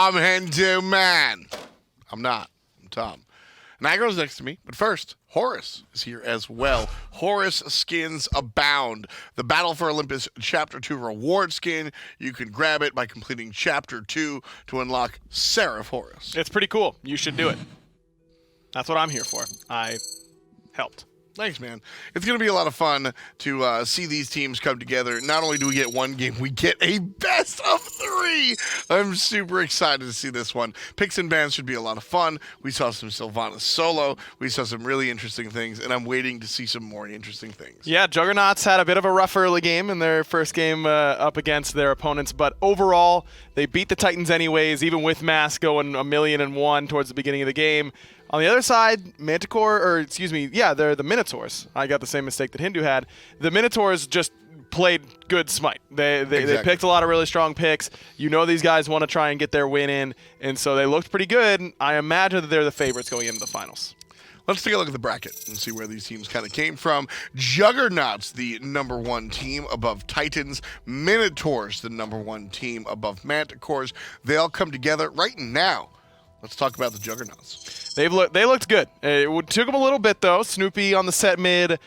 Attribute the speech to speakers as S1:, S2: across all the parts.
S1: Tom Hendeman. I'm not. I'm Tom. Nigro's next to me, but first, Horus is here as well. Horus skins abound. The Battle for Olympus Chapter 2 reward skin. You can grab it by completing Chapter 2 to unlock Seraph Horus.
S2: It's pretty cool. You should do it. That's what I'm here for. I helped.
S1: Thanks, man. It's going to be a lot of fun to see these teams come together. Not only do we get one game, we get a best of 3. I'm super excited to see this one. Picks and bans should be a lot of fun. We saw some Sylvanas solo. We saw some really interesting things, and I'm waiting to see some more interesting things.
S2: Yeah, Juggernauts had a bit of a rough early game in their first game up against their opponents, but overall, they beat the Titans anyways, even with Mass going 1,000,001 towards the beginning of the game. On the other side, they're the Minotaurs. I got the same mistake that Hindu had. The Minotaurs just played good Smite. They picked a lot of really strong picks. You know these guys want to try and get their win in, and so they looked pretty good. I imagine that they're the favorites going into the finals.
S1: Let's take a look at the bracket and see where these teams kind of came from. Juggernauts, the #1 team above Titans. Minotaurs, the #1 team above Manticores. They all come together right now. Let's talk about the Juggernauts.
S2: They looked good. It took them a little bit, though. Snoopy on the set mid, a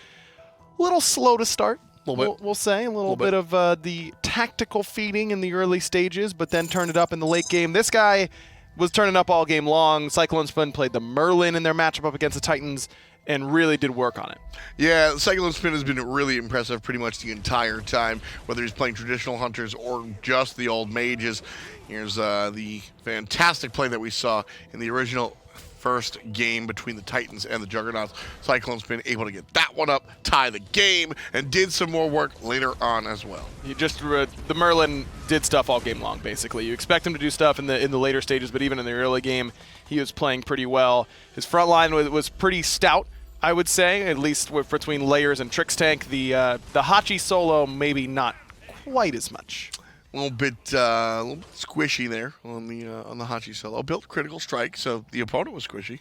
S2: little slow to start. We'll say. A little bit of the tactical feeding in the early stages, but then turned it up in the late game. This guy was turning up all game long. Cyclone Spin played the Merlin in their matchup up against the Titans and really did work on it.
S1: Yeah, Cyclone Spin has been really impressive pretty much the entire time, whether he's playing traditional hunters or just the old mages. Here's the fantastic play that we saw in the original first game between the Titans and the Juggernauts. Cyclone's been able to get that one up, tie the game, and did some more work later on as well.
S2: The Merlin did stuff all game long, basically. You expect him to do stuff in the later stages, but even in the early game, he was playing pretty well. His front line was pretty stout, I would say, at least between Layers and Trix Tank. The Hachi solo, maybe not quite as much.
S1: A little bit squishy there on the Hachi solo. Built critical strike, so the opponent was squishy.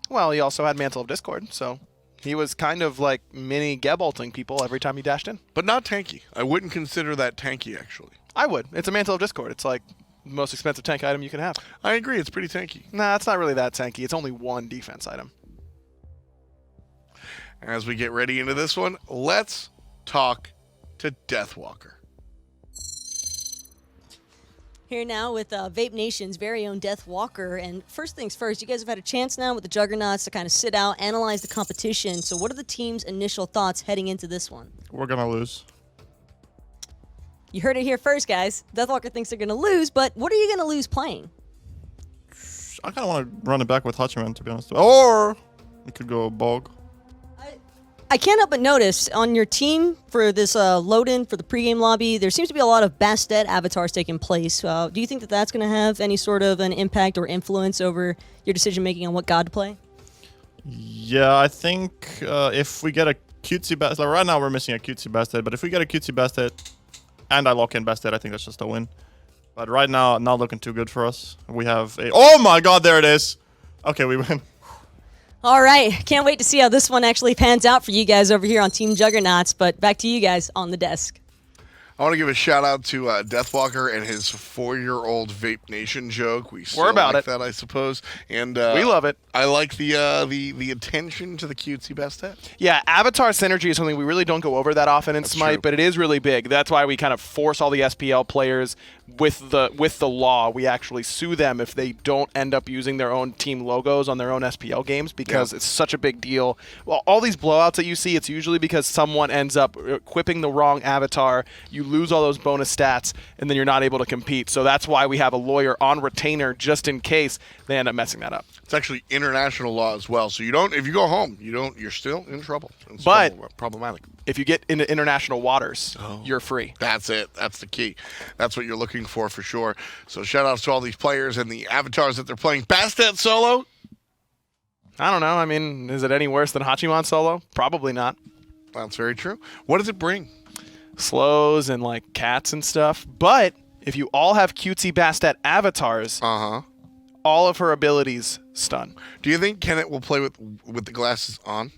S2: Well, he also had Mantle of Discord, so he was kind of like mini Gebolting people every time he dashed in.
S1: But not tanky. I wouldn't consider that tanky, actually.
S2: I would. It's a Mantle of Discord. It's like the most expensive tank item you can have.
S1: I agree. It's pretty tanky.
S2: Nah, it's not really that tanky. It's only one defense item.
S1: As we get ready into this one, let's talk to Deathwalker.
S3: Here now with Vape Nation's very own Deathwalker. And first things first, you guys have had a chance now with the Juggernauts to kind of sit out, analyze the competition. So what are the team's initial thoughts heading into this one?
S4: We're going to lose.
S3: You heard it here first, guys. Deathwalker thinks they're going to lose, but what are you going to lose playing?
S4: I kind of want to run it back with Hachiman, to be honest. Or we could go Bog.
S3: I can't help but notice on your team for this load-in for the pregame lobby, there seems to be a lot of Bastet avatars taking place. Do you think that that's going to have any sort of an impact or influence over your decision-making on what god to play?
S4: Yeah, I think if we get a cutesy Bastet, like right now we're missing a cutesy Bastet, but if we get a cutesy Bastet and I lock in Bastet, I think that's just a win. But right now, not looking too good for us. We have a... Oh my god, there it is! Okay, we win.
S3: All right, can't wait to see how this one actually pans out for you guys over here on Team Juggernauts, but back to you guys on the desk.
S1: I want to give a shout out to Deathwalker and his 4-year-old Vape Nation joke. We're
S2: about
S1: like
S2: it.
S1: that, I suppose, and
S2: we love it.
S1: I like the attention to the cutesy Bastet.
S2: Yeah, Avatar synergy is something we really don't go over that often in Smite,
S1: true.
S2: but it is really big. That's why we kind of force all the SPL players with the law. We actually sue them if they don't end up using their own team logos on their own SPL games because it's such a big deal. Well, all these blowouts that you see, it's usually because someone ends up equipping the wrong avatar. You lose all those bonus stats, and then you're not able to compete. So that's why we have a lawyer on retainer just in case they end up messing that up.
S1: It's actually international law as well. So if you go home, you're still in trouble. It's problematic.
S2: If you get into international waters, you're free.
S1: That's it. That's the key. That's what you're looking for sure. So shout outs to all these players and the avatars that they're playing. Bastet solo?
S2: I don't know. I mean, is it any worse than Hachiman solo? Probably not.
S1: That's very true. What does it bring?
S2: Slows and like cats and stuff. But if you all have cutesy Bastet avatars, all of her abilities stun.
S1: Do you think Kenneth will play with the glasses on?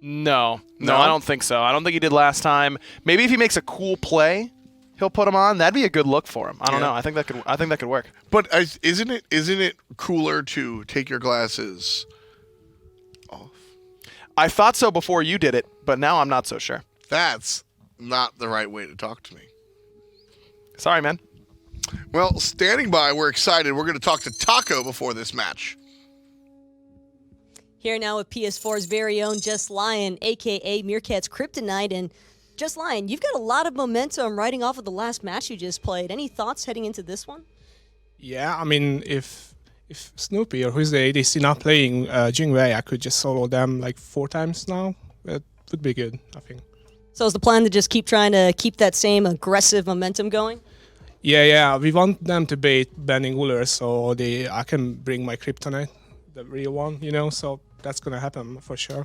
S2: No, I don't think so. I don't think he did last time. Maybe if he makes a cool play, he'll put them on. That'd be a good look for him. I don't
S1: Yeah.
S2: know. I think that could work.
S1: But isn't it cooler to take your glasses off?
S2: I thought so before you did it, but now I'm not so sure.
S1: That's not the right way to talk to me.
S2: Sorry, man.
S1: Well, standing by, we're excited. We're going to talk to Taco before this match.
S3: Here now with PS4's very own Just Lion, a.k.a. Meerkat's Kryptonite. And Just Lion, you've got a lot of momentum riding off of the last match you just played. Any thoughts heading into this one?
S5: Yeah, I mean, if Snoopy or who's the ADC not playing Jingwei, I could just solo them like 4 times now. That would be good, I think.
S3: So is the plan to just keep trying to keep that same aggressive momentum going?
S5: Yeah, we want them to bait banning Uller so I can bring my Kryptonite, the real one, so that's gonna happen for sure.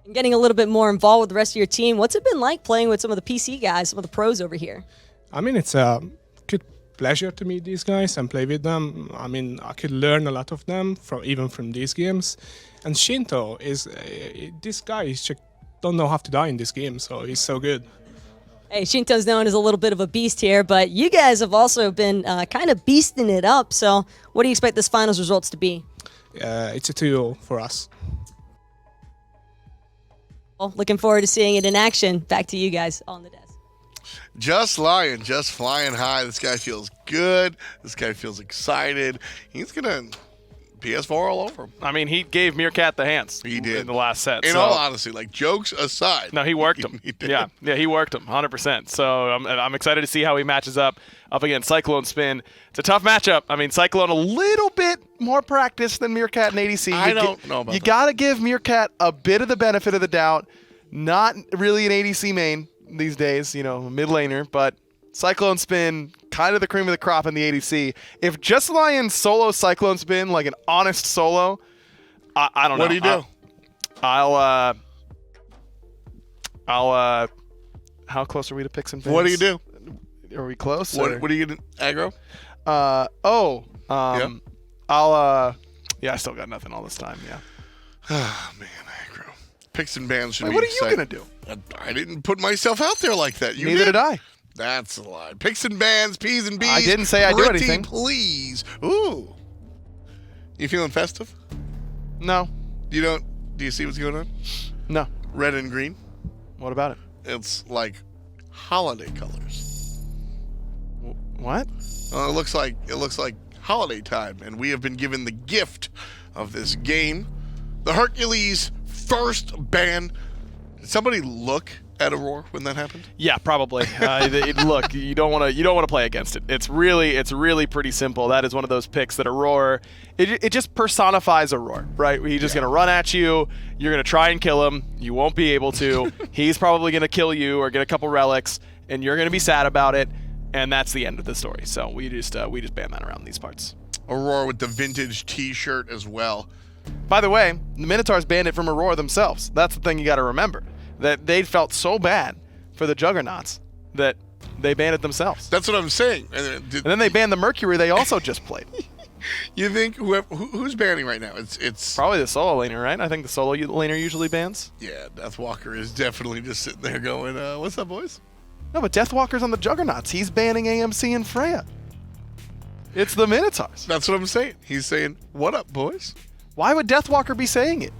S3: And getting a little bit more involved with the rest of your team, what's it been like playing with some of the PC guys, some of the pros over here?
S5: I mean, it's a good pleasure to meet these guys and play with them. I mean, I could learn a lot of them even from these games. And Shinto is this guy is just don't know how to die in this game, so he's so good.
S3: Hey, Shinto's known as a little bit of a beast here, but you guys have also been kind of beasting it up. So what do you expect this finals results to be?
S5: It's a 2-0 for us.
S3: Well, looking forward to seeing it in action. Back to you guys on the desk.
S1: Just Lion, just flying high. This guy feels good. This guy feels excited. He's going to PS4 all over him.
S2: I mean, he gave Meerkat the hands.
S1: He did.
S2: In the last set.
S1: In
S2: so.
S1: all honesty, like jokes aside.
S2: No, he worked him.
S1: He did.
S2: Yeah, he worked him 100%. So I'm excited to see how he matches up against Cyclone Spin. It's a tough matchup. I mean, Cyclone a little bit more practice than Meerkat and ADC.
S1: I don't know about
S2: You
S1: that.
S2: got to give Meerkat a bit of the benefit of the doubt. Not really an ADC main these days, mid laner, but Cyclone Spin, kind of the cream of the crop in the ADC. If Just Lion solo Cyclone Spin like an honest solo, I don't know.
S1: What do you do?
S2: I'll how close are we to picks and pins?
S1: What do you do?
S2: Are we close?
S1: What
S2: or-
S1: are you going to aggro?
S2: Yeah, I still got nothing all this time, yeah.
S1: Oh, man, aggro. Picks and bans should
S2: Wait,
S1: be
S2: what are you
S1: exciting.
S2: going to do?
S1: I didn't put myself out there like that. You
S2: Neither did I.
S1: That's a lie. Picks and bans, P's and B's.
S2: I didn't say I'd do
S1: Pretty
S2: anything.
S1: Please. Ooh. You feeling festive?
S2: No.
S1: Do you see what's going on?
S2: No.
S1: Red and green.
S2: What about it?
S1: It's like holiday colors.
S2: What?
S1: It looks like holiday time, and we have been given the gift of this game. The Hercules first ban. Did somebody look at Aurora when that happened?
S2: Yeah, probably. Look, you don't want to play against it. It's really pretty simple. That is one of those picks that Aurora, it just personifies Aurora, right? He's just gonna run at you. You're gonna try and kill him. You won't be able to. He's probably gonna kill you or get a couple relics, and you're gonna be sad about it. And that's the end of the story. So we just ban that around these parts.
S1: Aurora with the vintage T-shirt as well.
S2: By the way, the Minotaurs banned it from Aurora themselves. That's the thing you got to remember. That they felt so bad for the Juggernauts that they banned it themselves.
S1: That's what I'm saying.
S2: And then they banned the Mercury they also just played.
S1: You think who's banning right now? It's
S2: Probably the solo laner, right? I think the solo laner usually bans.
S1: yeah. Deathwalker is definitely just sitting there going, "What's up, boys?"
S2: No, but Deathwalker's on the Juggernauts. He's banning AMC and Freya. It's the Minotaurs.
S1: That's what I'm saying. He's saying, "What up, boys?"
S2: Why would Deathwalker be saying it?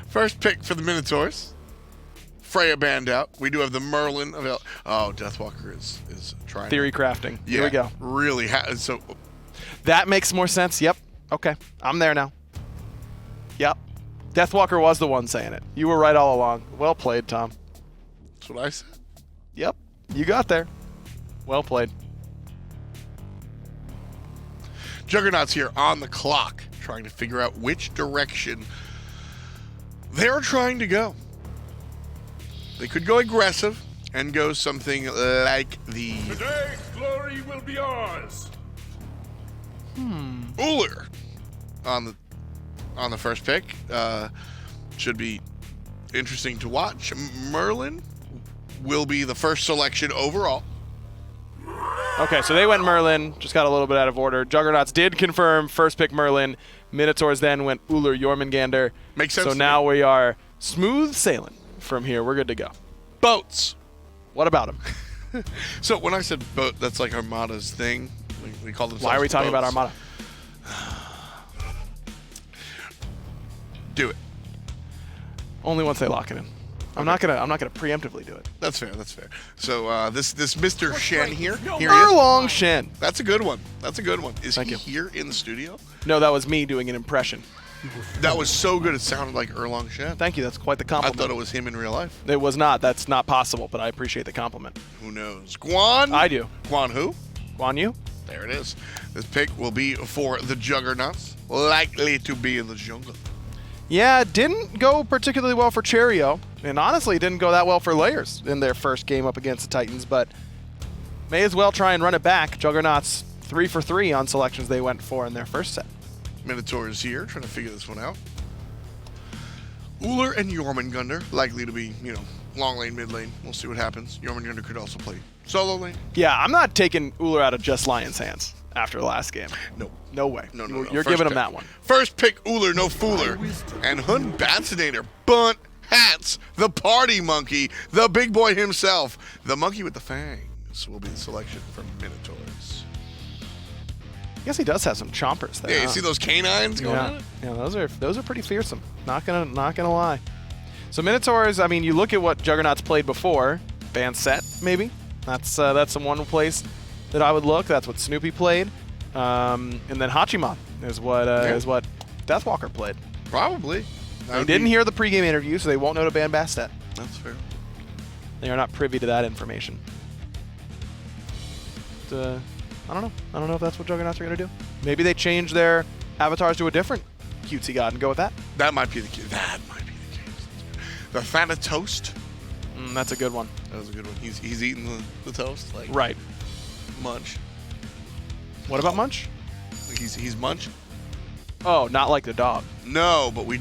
S1: First pick for the Minotaurs. Freya banned out. We do have the Merlin available. Oh, Deathwalker is trying.
S2: Theory crafting. Here we go.
S1: Really. So
S2: That makes more sense. Yep. Okay. I'm there now. Yep. Deathwalker was the one saying it. You were right all along. Well played, Tom.
S1: that's what I said.
S2: Yep. You got there. Well played.
S1: Juggernauts here on the clock, trying to figure out which direction they're trying to go. They could go aggressive and go something like the
S6: Today's glory will be ours.
S1: Uller on the first pick. Should be interesting to watch. Merlin will be the first selection overall.
S2: Okay, so they went Merlin. Just got a little bit out of order. Juggernauts did confirm first pick Merlin. Minotaurs then went Uller Jormungandr.
S1: Makes sense
S2: So
S1: to
S2: now
S1: me.
S2: we are smooth sailing from here. We're good to go.
S1: Boats.
S2: What about him?
S1: So when I said boat, that's like Armada's thing. We call them.
S2: Why are we talking about Armada?
S1: Do it.
S2: Only once they lock it in. I'm not gonna preemptively do it.
S1: That's fair. That's fair. So this Mr. Shen here he is.
S2: Erlong Shen.
S1: That's a good one. That's a good one. Is
S2: Thank
S1: he
S2: you.
S1: here in the studio?
S2: No, that was me doing an impression.
S1: That was so good. It sounded like Erlong Shen.
S2: Thank you. That's quite the
S1: I
S2: compliment.
S1: thought it was him in real life.
S2: It was not. That's not possible, but I appreciate the compliment.
S1: Who knows? Guan.
S2: I do.
S1: Guan who?
S2: Guan Yu?
S1: There it is. This pick will be for the Juggernauts, likely to be in the jungle.
S2: Yeah, it didn't go particularly well for Cheerio, and honestly, it didn't go that well for Layers in their first game up against the Titans, but may as well try and run it back. Juggernauts 3 for 3 on selections they went for in their first set.
S1: Minotaurs here, trying to figure this one out. Uller and Jormungandr, likely to be, long lane, mid lane. We'll see what happens. Jormungandr could also play solo lane.
S2: Yeah, I'm not taking Uller out of just Lion's hands after the last game.
S1: No.
S2: No way.
S1: No.
S2: You're
S1: First
S2: giving him
S1: pick.
S2: that one.
S1: First pick, Uller, no fooler. And Hun Batsinator, bunt hats, the party monkey, the big boy himself. The monkey with the fangs will be the selection from Minotaurs.
S2: I guess he does have some chompers there.
S1: Yeah, you
S2: huh?
S1: see those canines going on?
S2: Yeah, those are pretty fearsome. Not gonna lie. So Minotaurs, I mean, you look at what Juggernauts played before. Band set, maybe. That's the one place that I would look. That's what Snoopy played. And then Hachiman is what Deathwalker played.
S1: Probably.
S2: They didn't hear the pregame interview, so they won't know to ban Bastet.
S1: That's fair.
S2: They are not privy to that information. But, I don't know. I don't know if that's what Juggernauts are going to do. Maybe they change their avatars to a different cutesy god and go with that.
S1: That might be the case. The Thanatos.
S2: That's a good one.
S1: That was a good one. He's eating the toast. Like
S2: Right.
S1: Munch.
S2: What about Munch?
S1: Like he's Munch.
S2: Oh, not like the dog.
S1: No, but we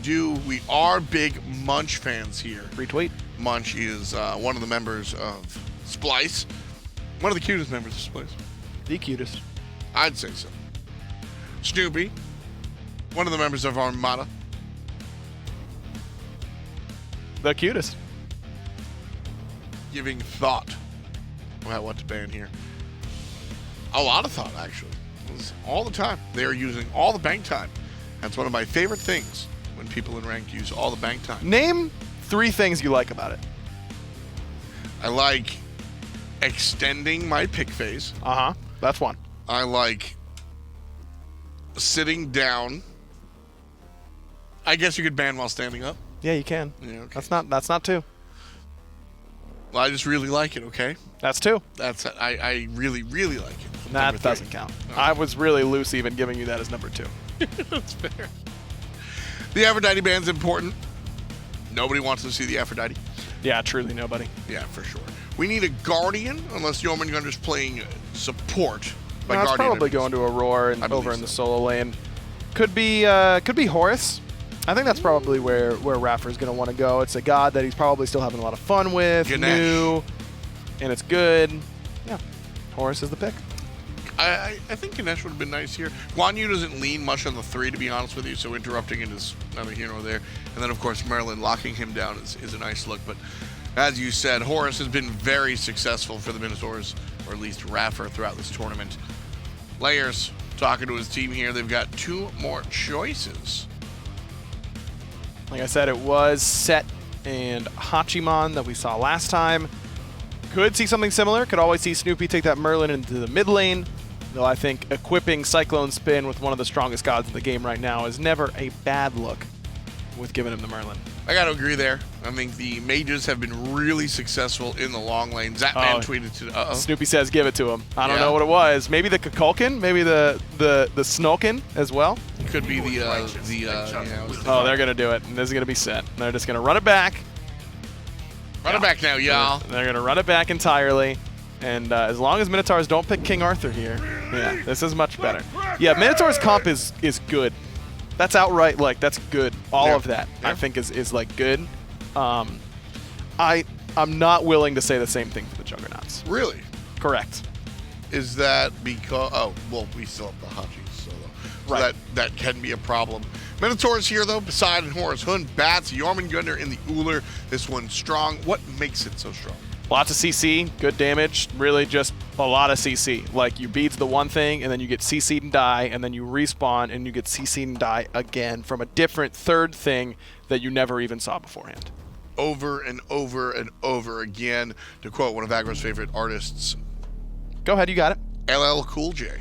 S1: are big Munch fans here.
S2: Retweet.
S1: Munch is one of the members of Splyce. One of the cutest members of Splyce.
S2: The cutest.
S1: I'd say so. Snoopy. One of the members of Armada.
S2: The cutest.
S1: Giving thought about what to ban here. A lot of thought, actually. All the time. They are using all the bank time. That's one of my favorite things when people in ranked use all the bank time.
S2: Name 3 things you like about it.
S1: I like extending my pick phase.
S2: Uh-huh. That's one.
S1: I like sitting down. I guess you could ban while standing up.
S2: Yeah, you can.
S1: Yeah, okay.
S2: That's not 2.
S1: Well, I just really like it, okay?
S2: That's 2.
S1: I really, really like it.
S2: That
S1: Number 3.
S2: doesn't count. I was really loose even giving you that as number 2.
S1: That's fair. The Aphrodite ban's important. Nobody wants to see the Aphrodite.
S2: Yeah, truly nobody.
S1: Yeah, for sure. We need a Guardian, unless Jormungandr's playing support. By
S2: No, it's
S1: Guardian
S2: probably
S1: enemies.
S2: going to Aurora and
S1: I believe
S2: over in the
S1: so.
S2: solo lane. Could be Horus. I think that's probably where Raffer's going to want to go. It's a god that he's probably still having a lot of fun with,
S1: Ganesh.
S2: new, and it's good. Yeah, Horus is the pick.
S1: I think Ganesh would have been nice here. Guan Yu doesn't lean much on the 3, to be honest with you, so interrupting it is neither here nor there. And then, of course, Merlin locking him down is a nice look. But as you said, Horus has been very successful for the Minotaurs, or at least Raffer, throughout this tournament. Layers talking to his team here. They've got 2 more choices.
S2: Like I said, it was Set and Hachiman that we saw last time. Could see something similar. Could always see Snoopy take that Merlin into the mid lane. Though I think equipping Cyclone Spin with one of the strongest gods in the game right now is never a bad look with giving him the Merlin.
S1: I got to agree there. I think the mages have been really successful in the long lane. Zapman tweeted to
S2: Snoopy says give it to him. I don't
S1: Yeah.
S2: know what it was. Maybe the Kukulkan, maybe the Snulkin as well.
S1: Could be
S2: Oh, they're going to do it. And this is going to be Set. They're just going to run it back.
S1: Run it back now, y'all.
S2: They're going to run it back entirely. And as long as Minotaurs don't pick King Arthur here, yeah, this is much better. Yeah, Minotaur's comp is good. That's outright, like, that's good. All of that, I think, is like, good. I'm not willing to say the same thing for the Juggernauts.
S1: Really?
S2: Correct.
S1: Is that because... Oh, well, we still have the Hachi solo. So
S2: Right.
S1: that can be a problem. Minotaurs here, though. Poseidon, Horus, Hun, Bats, Jormungandr in the Uller. This one's strong. What makes it so strong?
S2: Lots of CC, good damage, really just a lot of CC. Like, you beads the one thing, and then you get CC'd and die, and then you respawn, and you get CC'd and die again from a different third thing that you never even saw beforehand.
S1: Over and over and over again, to quote one of Aggro's favorite artists,
S2: Go ahead, you got it.
S1: LL Cool J.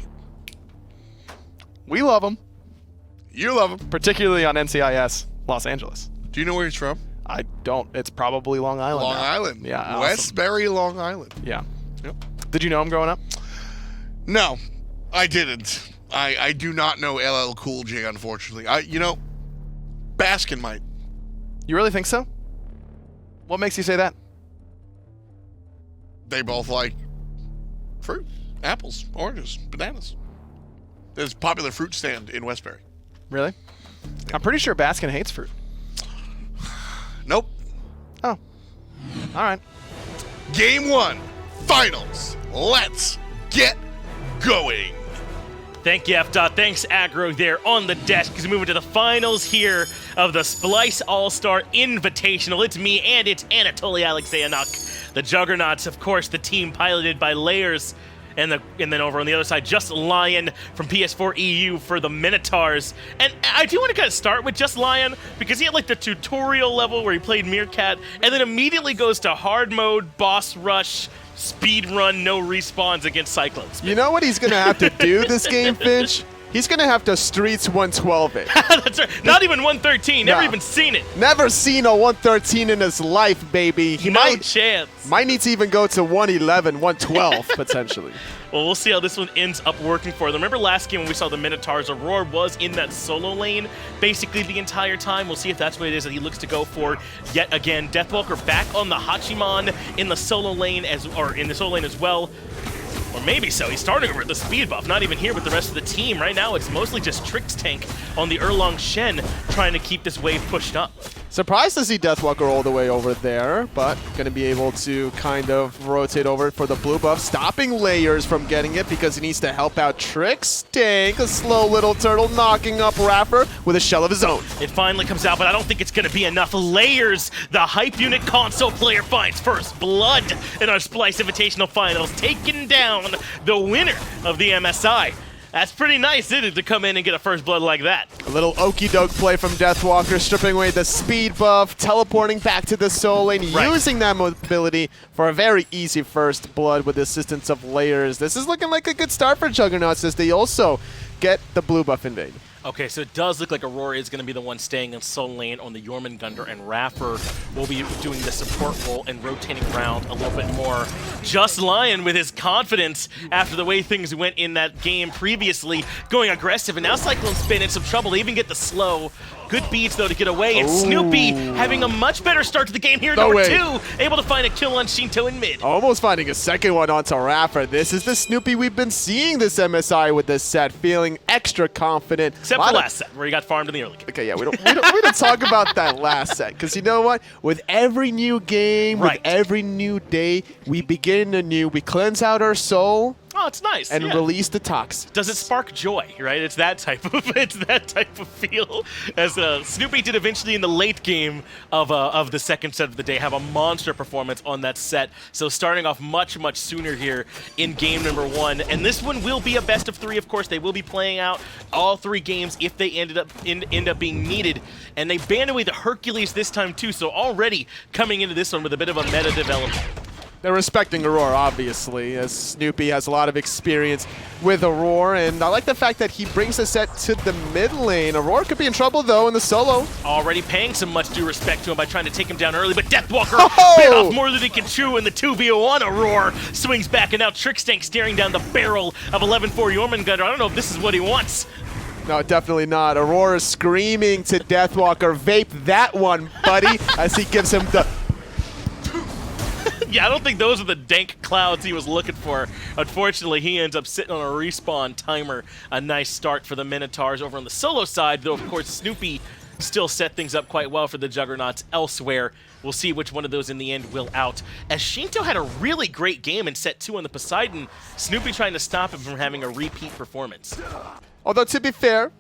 S2: We love him,
S1: You love him.
S2: particularly on NCIS Los Angeles.
S1: Do you know where he's from?
S2: I don't. It's probably Long Island.
S1: Long
S2: now.
S1: Island.
S2: Yeah. Awesome.
S1: Westbury, Long Island.
S2: Yeah.
S1: Yep.
S2: Did you know him growing up?
S1: No, I didn't. I do not know LL Cool J, unfortunately. Baskin might.
S2: You really think so? What makes you say that?
S1: They both like fruit, apples, oranges, bananas. There's a popular fruit stand in Westbury.
S2: Really? I'm pretty sure Baskin hates fruit.
S1: Nope.
S2: Oh. All right.
S1: Game 1, finals. Let's get going.
S7: Thank you, F-Dot. Thanks, Aggro, there on the desk. Because we're moving to the finals here of the Splyce All-Star Invitational. It's me and it's Anatoly Alexeyenok. The Juggernauts, of course, the team piloted by Layers. And then over on the other side, Just Lion from PS4 EU for the Minotaurs. And I do want to kind of start with Just Lion because he had like the tutorial level where he played Meerkat and then immediately goes to hard mode, boss rush, speed run, no respawns against Cyclones.
S8: You know what he's going to have to do this game, Finch? He's going to have to Streets 112 it.
S7: That's right. Not even 113. Never
S8: No.
S7: even seen it.
S8: Never seen a 113 in his life, baby. He
S7: No chance.
S8: might need to even go to 111, 112, potentially.
S7: Well, we'll see how this one ends up working for them. Remember last game when we saw the Minotaurs, Aurora was in that solo lane basically the entire time. We'll see if that's what it is that he looks to go for yet again. Deathwalker back on the Hachiman in the solo lane as well. Or maybe so. He's starting over at the speed buff, not even here with the rest of the team. Right now, it's mostly just Trix Tank on the Erlong Shen trying to keep this wave pushed up.
S8: Surprised to see Deathwalker all the way over there, but going to be able to kind of rotate over for the blue buff, stopping Layers from getting it because he needs to help out Trix Tank, a slow little turtle knocking up Rapper with a shell of his own.
S7: It finally comes out, but I don't think it's going to be enough. Layers, the hype unit console player, finds first blood in our Splyce Invitational Finals, taking down the winner of the MSI. That's pretty nice, isn't it, to come in and get a first blood like that?
S8: A little okey doke play from Deathwalker, stripping away the speed buff, teleporting back to the solo lane,
S7: Right.
S8: using that mobility for a very easy first blood with the assistance of Layers. This is looking like a good start for Juggernauts as they also get the blue buff invade.
S7: Okay, so it does look like Aurora is going to be the one staying in solo lane on the Jormungandr, and Raffer will be doing the support role and rotating around a little bit more. Just Lion with his confidence after the way things went in that game previously, going aggressive, and now Cyclone's been in some trouble. They even get the slow. Good beats, though, to get away, and Snoopy having a much better start to the game here.
S8: No
S7: Number
S8: way.
S7: 2, able to find a kill on Shinto in mid.
S8: Almost finding a second one onto Rapper. This is the Snoopy we've been seeing this MSI with this set, feeling extra confident.
S7: Except for last set, where he got farmed in the early game.
S8: Okay, yeah, we don't talk about that last set, because you know what? With every new game,
S7: Right.
S8: with every new day, we begin anew. We cleanse out our soul
S7: Oh, it's nice.
S8: and
S7: yeah.
S8: release the toxins.
S7: Does it spark joy, right? It's that type of feel. As Snoopy did eventually in the late game of the second set of the day have a monster performance on that set. So starting off much sooner here in game number 1, and this one will be a best of 3. Of course, they will be playing out all 3 games if they end up being needed. And they banned away the Hercules this time too. So already coming into this one with a bit of a meta development.
S8: They're respecting Aurora, obviously, as Snoopy has a lot of experience with Aurora, and I like the fact that he brings the set to the mid lane. Aurora could be in trouble, though, in the solo.
S7: Already paying some much due respect to him by trying to take him down early, but Deathwalker
S8: Oh!
S7: bit off more than he can chew, and the 2v1 Aurora swings back, and now Trix Tank staring down the barrel of 11-4 Jormungandr. I don't know if this is what he wants.
S8: No, definitely not. Aurora screaming to Deathwalker, vape that one, buddy, as he gives him the...
S7: Yeah, I don't think those are the dank clouds he was looking for. Unfortunately, he ends up sitting on a respawn timer. A nice start for the Minotaurs over on the solo side, though, of course, Snoopy still set things up quite well for the Juggernauts elsewhere. We'll see which one of those in the end will out. As Shinto had a really great game in set 2 on the Poseidon, Snoopy trying to stop him from having a repeat performance.
S8: Although, to be fair,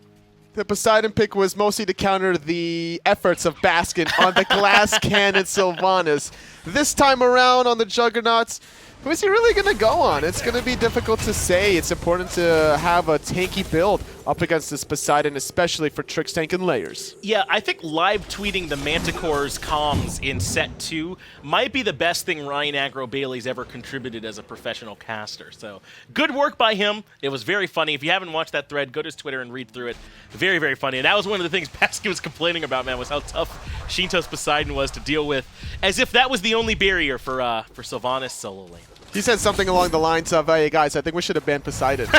S8: The Poseidon pick was mostly to counter the efforts of Baskin on the Glass Cannon Sylvanas. This time around on the Juggernauts, who is he really going to go on? It's going to be difficult to say. It's important to have a tanky build up against this Poseidon, especially for Trix Tank and Layers.
S7: Yeah, I think live tweeting the Manticore's comms in set 2 might be the best thing Ryan Aggro Bailey's ever contributed as a professional caster. So good work by him. It was very funny. If you haven't watched that thread, go to his Twitter and read through it. Very, very funny. And that was one of the things Baskin was complaining about, man, was how tough Shinto's Poseidon was to deal with, as if that was the only barrier for Sylvanas solo lane.
S8: He said something along the lines of, hey guys, I think we should have banned Poseidon.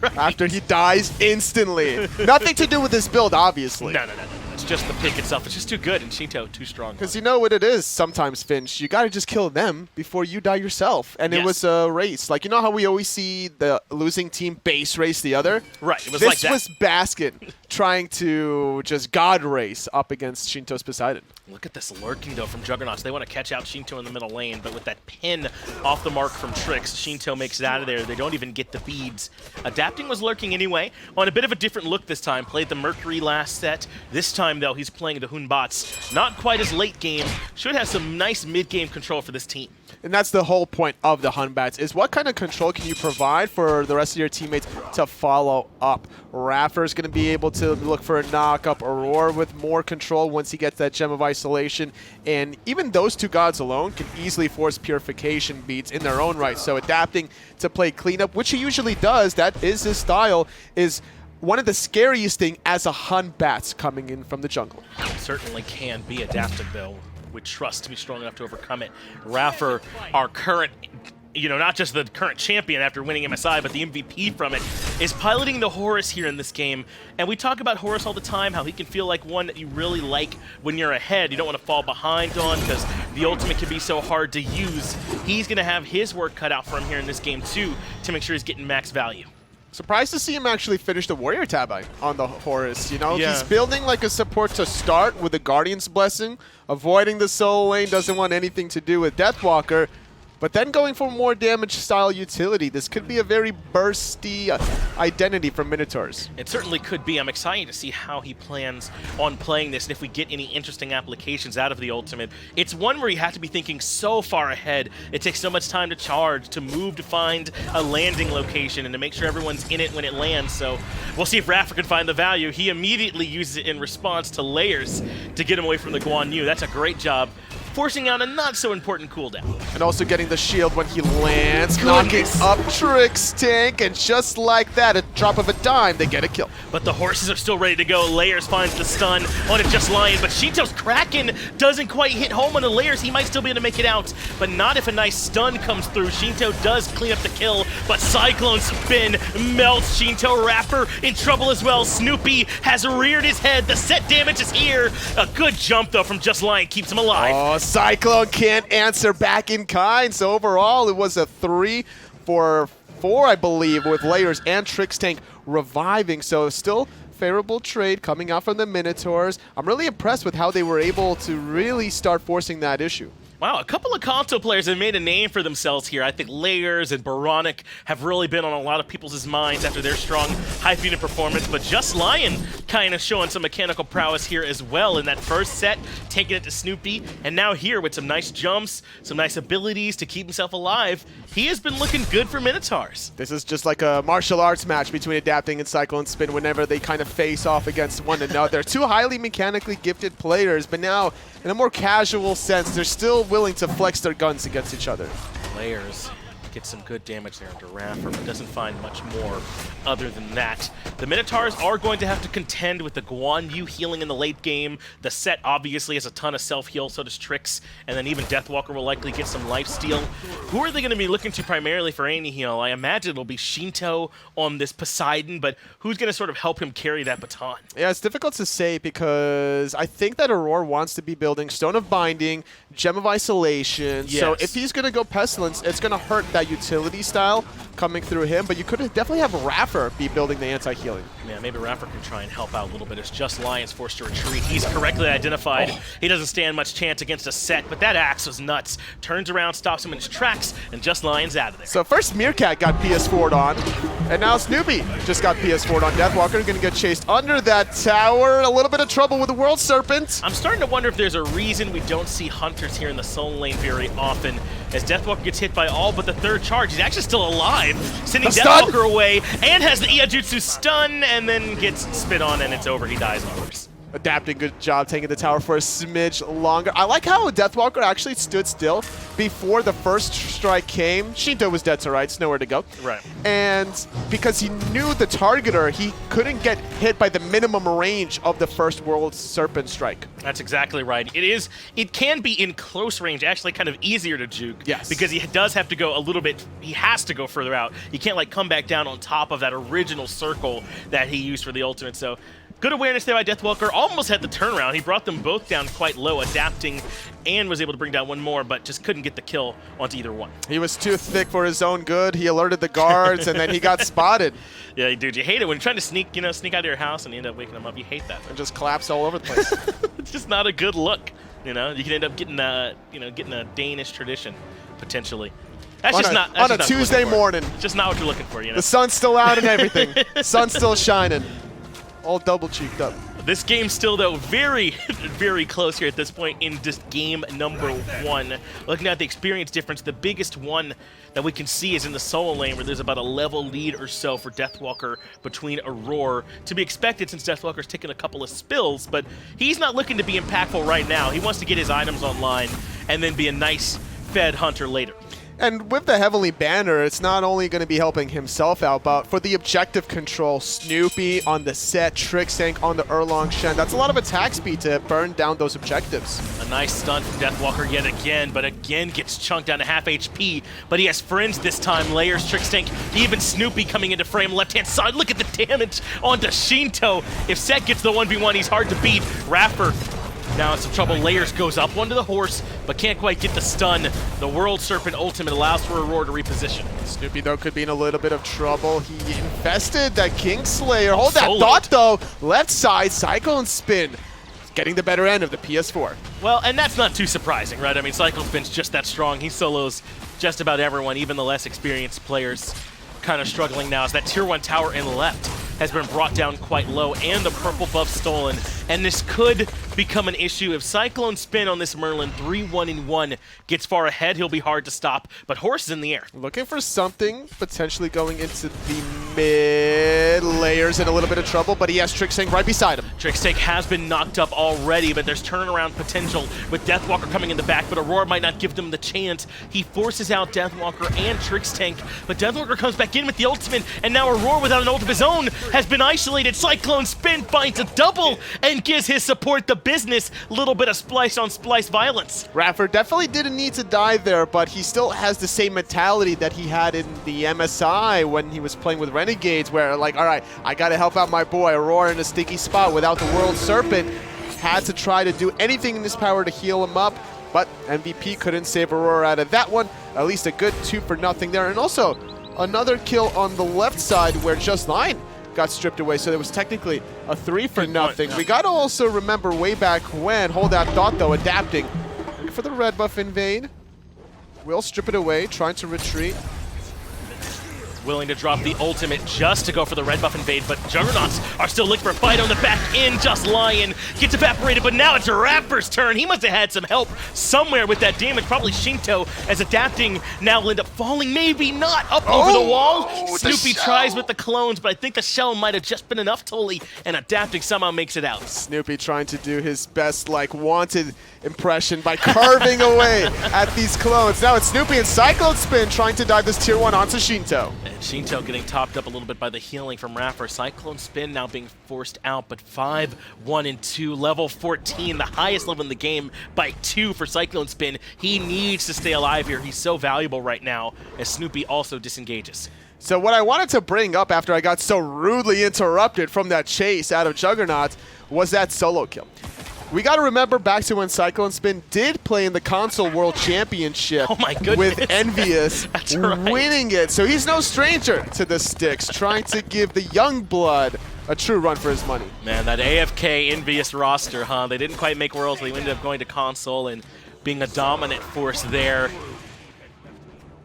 S8: Right. After he dies instantly. Nothing to do with this build, obviously.
S7: No. It's just the pick itself. It's just too good, and Shinto too strong.
S8: Because you know what it is sometimes, Finch. You got to just kill them before you die yourself. And it was a race. Like, you know how we always see the losing team base race the other?
S7: Right, it was
S8: this
S7: like that.
S8: This was Baskin trying to just god race up against Shinto's Poseidon.
S7: Look at this lurking, though, from Juggernauts. They want to catch out Shinto in the middle lane, but with that pin off the mark from Trix, Shinto makes it out of there. They don't even get the beads. Adapting was lurking anyway, on a bit of a different look this time. Played the Mercury last set. This time, though, he's playing the Hunbots. Not quite as late game. Should have some nice mid-game control for this team.
S8: And that's the whole point of the Hunbats, is what kind of control can you provide for the rest of your teammates to follow up. Raffer's going to be able to look for a knock-up. Aurora with more control once he gets that Gem of Isolation. And even those two gods alone can easily force Purification beats in their own right. So adapting to play cleanup, which he usually does, that is his style, is one of the scariest thing as a Hunbats coming in from the jungle.
S7: Certainly can be adaptive, though. With trust to be strong enough to overcome it. Raffer, our current, not just the current champion after winning MSI, but the MVP from it, is piloting the Horus here in this game. And we talk about Horus all the time, how he can feel like one that you really like when you're ahead. You don't want to fall behind on, because the ultimate can be so hard to use. He's going to have his work cut out for him here in this game, too, to make sure he's getting max value.
S8: Surprised to see him actually finish the Warrior tab on the Horus.
S2: Yeah.
S8: He's building like a support to start with the Guardian's Blessing, avoiding the solo lane, doesn't want anything to do with Deathwalker. But then going for more damage style utility. This could be a very bursty identity from Minotaurs.
S7: It certainly could be. I'm excited to see how he plans on playing this and if we get any interesting applications out of the ultimate. It's one where you have to be thinking so far ahead. It takes so much time to charge, to move to find a landing location, and to make sure everyone's in it when it lands. So we'll see if Raffer can find the value. He immediately uses it in response to Layers to get him away from the Guan Yu. That's a great job, forcing out a not-so-important cooldown.
S8: And also getting the shield when he lands, knocking up Trix Tank, and just like that, a drop of a dime, they get a kill.
S7: But the horses are still ready to go. Layers finds the stun on it, just Lion, but Shinto's Kraken doesn't quite hit home on the Layers. He might still be able to make it out, but not if a nice stun comes through. Shinto does clean up the kill, but Cyclone Spin melts Shinto. Raffer in trouble as well. Snoopy has reared his head. The set damage is here. A good jump, though, from Just Lion keeps him alive.
S8: Oh, Cyclone can't answer back in kind, so overall it was a 3 for 4, I believe, with Layers and Trix Tank reviving, so still favorable trade coming out from the Minotaurs. I'm really impressed with how they were able to really start forcing that issue.
S7: Wow, a couple of console players have made a name for themselves here. I think Layers and Baronic have really been on a lot of people's minds after their strong hype unit performance, but Just Lion kind of showing some mechanical prowess here as well in that first set, taking it to Snoopy, and now here with some nice jumps, some nice abilities to keep himself alive. He has been looking good for Minotaurs.
S8: This is just like a martial arts match between Adapting and Cyclone Spin whenever they kind of face off against one another. Two highly mechanically gifted players, but now in a more casual sense, they're still willing to flex their guns against each other.
S7: Layers gets some good damage there into Raffer, but doesn't find much more other than that. The Minotaurs are going to have to contend with the Guan Yu healing in the late game. The set obviously has a ton of self-heal, so does Trix, and then even Deathwalker will likely get some lifesteal. Who are they going to be looking to primarily for any heal? I imagine it'll be Shinto on this Poseidon, but who's going to sort of help him carry that baton?
S8: Yeah, it's difficult to say because I think that Aurora wants to be building Stone of Binding, Gem of Isolation, so if he's going to go Pestilence, it's going to hurt that that utility style coming through him, but you could definitely have Raffer be building the anti-healing.
S7: Yeah, maybe Raffer can try and help out a little bit as Just Lion's forced to retreat. He's correctly identified. He doesn't stand much chance against a set, but that axe was nuts. Turns around, stops him in his tracks, and Just Lion's out of there.
S8: So first Meerkat got PS4'd on, and now Snoopy just got PS4'd on. Deathwalker gonna get chased under that tower. A little bit of trouble with the World Serpent.
S7: I'm starting to wonder if there's a reason we don't see Hunters here in the solo lane very often, as Deathwalker gets hit by all but the third charge. He's actually still alive, sending Deathwalker away, and has the Iajutsu stun, and then gets spit on, and it's over. He dies, of course.
S8: Adapting, good job taking the tower for a smidge longer. I like how Deathwalker actually stood still before the first strike came. Shinto was dead to rights, nowhere to go.
S7: Right.
S8: And because he knew the targeter, he couldn't get hit by the minimum range of the first World Serpent strike.
S7: That's exactly right. It can be in close range, actually kind of easier to juke.
S8: Yes.
S7: Because he does have to go a little bit, he has to go further out. He can't like come back down on top of that original circle that he used for the ultimate. So good awareness there by Deathwalker. Almost had the turnaround. He brought them both down quite low, adapting, and was able to bring down one more, but just couldn't get the kill onto either one.
S8: He was too thick for his own good. He alerted the guards, and then he got spotted.
S7: Yeah, dude, you hate it when you're trying to sneak out of your house and you end up waking them up. You hate that.
S8: And just collapsed all over the place.
S7: It's just not a good look. You know, you can end up getting a Danish tradition potentially. That's just not
S8: on a Tuesday morning.
S7: It's just not what you're looking for. You know,
S8: The sun's still out and everything. Sun's still shining. All double cheeked up.
S7: this game's still though very, very close here at this point in just game number 1. Looking at the experience difference, the biggest one that we can see is in the solo lane, where there's about a level lead or so for Deathwalker between Aurora. To be expected since Deathwalker's taken a couple of spills, but he's not looking to be impactful right now. He wants to get his items online and then be a nice fed hunter later.
S8: And with the Heavenly Banner, it's not only going to be helping himself out, but for the objective control, Snoopy on the set, Trixtank on the Erlong Shen, that's a lot of attack speed to burn down those objectives.
S7: A nice stun from Deathwalker yet again, but again gets chunked down to half HP. But he has friends this time, Layers, Trixtank, even Snoopy coming into frame left-hand side. Look at the damage onto Shinto. If Set gets the 1v1, he's hard to beat. Raffer now in some trouble. Layers goes up one to the horse, but can't quite get the stun. The World Serpent ultimate allows for Aurora to reposition.
S8: Snoopy, though, could be in a little bit of trouble. He infested that Kingslayer. Hold that
S7: Soloed.
S8: thought, though. Left side, Cyclone Spin. Getting the better end of the PS4.
S7: Well, and that's not too surprising, right? I mean, Cyclone Spin's just that strong. He solos just about everyone, even the less experienced players kind of struggling now as that tier 1 tower in left has been brought down quite low and the purple buff stolen. And this could become an issue if Cyclone Spin on this Merlin 3-1-1 gets far ahead. He'll be hard to stop, but Horse is in the air.
S8: Looking for something, potentially going into the mid. Layers in a little bit of trouble, but he has Trixtank right beside him.
S7: Trixtank has been knocked up already, but there's turnaround potential with Deathwalker coming in the back, but Aurora might not give them the chance. He forces out Deathwalker and Trixtank, but Deathwalker comes back in with the ultimate, and now Aurora without an ult of his own has been isolated. Cyclone Spin finds a double and gives his support the business. Little bit of Splyce on Splyce violence.
S8: Raffer definitely didn't need to die there, but he still has the same mentality that he had in the MSI when he was playing with Renegades, where like, all right, I gotta help out my boy. Aurora in a sticky spot without the World Serpent. Had to try to do anything in his power to heal him up, but MVP couldn't save Aurora out of that one. At least a good 2-for-0 there. And also, another kill on the left side where Just Line got stripped away, so there was technically a 3-for-0. We gotta also remember way back when, hold that thought though, adapting. Looking for the red buff invade. Will strip it away, trying to retreat.
S7: Willing to drop the ultimate just to go for the red buff invade, but Juggernauts are still looking for a fight on the back end. Just Lion gets evaporated, but now it's Raffer's turn. He must have had some help somewhere with that damage. Probably Shinto, as adapting now will end up falling, maybe not, up over the wall. Snoopy tries with the clones, but I think the shell might have just been enough, Tully, and adapting somehow makes it out.
S8: Snoopy trying to do his best, like, wanted impression by carving away at these clones. Now it's Snoopy and Cyclone Spin trying to dive this tier 1 onto Shinto.
S7: And Shinto getting topped up a little bit by the healing from Raffer. Cyclone Spin now being forced out, but 5-1-2, level 14, the highest level in the game by 2 for Cyclone Spin. He needs to stay alive here. He's so valuable right now as Snoopy also disengages.
S8: So what I wanted to bring up after I got so rudely interrupted from that chase out of Juggernauts was that solo kill. we got to remember back to when Cyclone Spin did play in the console world championship
S7: Oh my goodness.
S8: with Envious,
S7: That's right.
S8: winning it. So he's no stranger to the sticks, trying to give the young blood a true run for his money.
S7: Man, that AFK Envious roster, huh? They didn't quite make Worlds. They ended up going to console and being a dominant force there.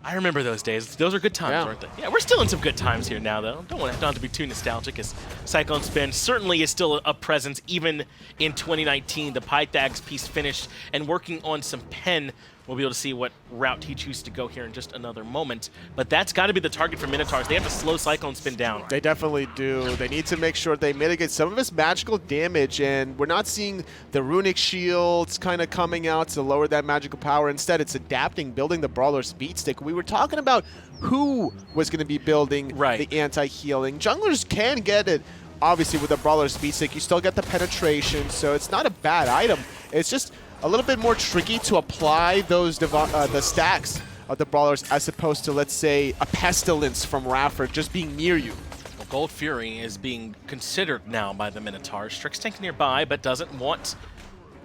S7: I remember those days. Those are good times, weren't they? Yeah, we're still in some good times here now, though. Don't want to be too nostalgic, as Cyclone Spin certainly is still a presence, even in 2019. The Pythags piece finished and working on some pen. We'll be able to see what route he chooses to go here in just another moment. But that's got to be the target for Minotaurs. They have to slow Cyclone Spin down.
S8: They definitely do. They need to make sure they mitigate some of his magical damage, and we're not seeing the runic shields kind of coming out to lower that magical power. Instead, it's adapting, building the Brawler speed stick. We were talking about who was going to be building the anti-healing. Junglers can get it, obviously, with the Brawler speed stick. You still get the penetration, so it's not a bad item. It's just a little bit more tricky to apply those the stacks of the Brawlers as opposed to, let's say, a Pestilence from Rafford just being near you.
S7: Well, Gold Fury is being considered now by the Minotaurs. Strixtank nearby, but doesn't want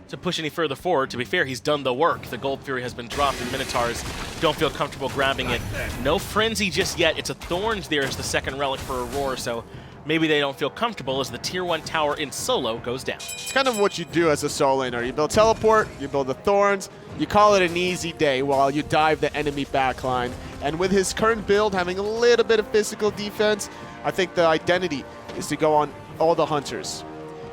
S7: to push any further forward. To be fair, he's done the work. The Gold Fury has been dropped, and Minotaurs don't feel comfortable grabbing it. No Frenzy just yet. It's a Thorns there as the second relic for Aurora, so maybe they don't feel comfortable as the Tier 1 tower in solo goes down.
S8: It's kind of what you do as a solo laner. You build Teleport, you build the Thorns, you call it an easy day while you dive the enemy backline. And with his current build having a little bit of physical defense, I think the identity is to go on all the Hunters.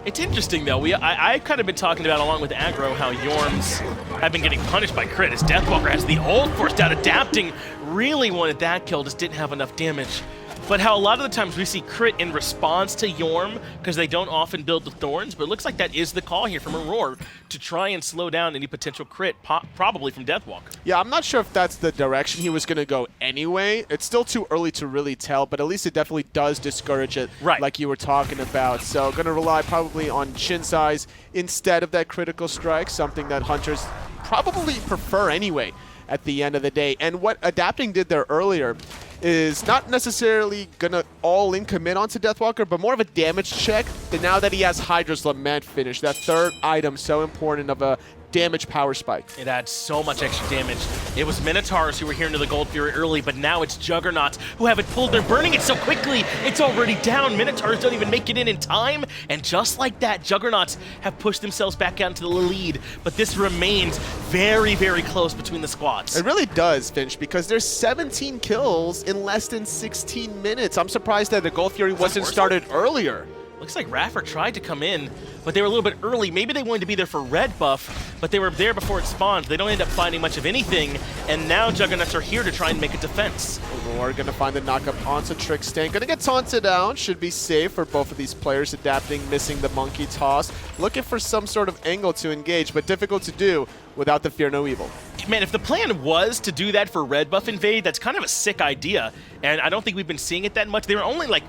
S7: It's interesting, though. I've kind of been talking about, along with Aggro, how Yorms have been getting punished by crit. As Deathwalker has the ult forced out, adapting, really wanted that kill, just didn't have enough damage. But how a lot of the times we see crit in response to Yorm because they don't often build the Thorns, but it looks like that is the call here from Aurora to try and slow down any potential crit, probably from Deathwalker.
S8: Yeah, I'm not sure if that's the direction he was going to go anyway. It's still too early to really tell, but at least it definitely does discourage it, like you were talking about. So going to rely probably on Shin size instead of that critical strike, something that Hunters probably prefer anyway at the end of the day. And what Adapting did there earlier is not necessarily going to all-in commit onto Deathwalker, but more of a damage check. And now that he has Hydra's Lament finished, that third item so important of a damage power spike.
S7: It adds so much extra damage. It was Minotaurs who were here into the Gold Fury early, but now it's Juggernauts who have it pulled. They're burning it so quickly, it's already down. Minotaurs don't even make it in time, and just like that, Juggernauts have pushed themselves back out into the lead, but this remains very, very close between the squads.
S8: It really does, Finch, because there's 17 kills in less than 16 minutes. I'm surprised that the Gold Fury wasn't started earlier.
S7: Looks like Rafford tried to come in, but they were a little bit early. Maybe they wanted to be there for red buff, but they were there before it spawned. They don't end up finding much of anything, and now Juggernauts are here to try and make a defense.
S8: We're going to find the knockup onto Trickstank. Going to get taunted down. Should be safe for both of these players. Adapting, missing the monkey toss. Looking for some sort of angle to engage, but difficult to do without the Fear No Evil.
S7: Man, if the plan was to do that for red buff invade, that's kind of a sick idea, and I don't think we've been seeing it that much. They were only like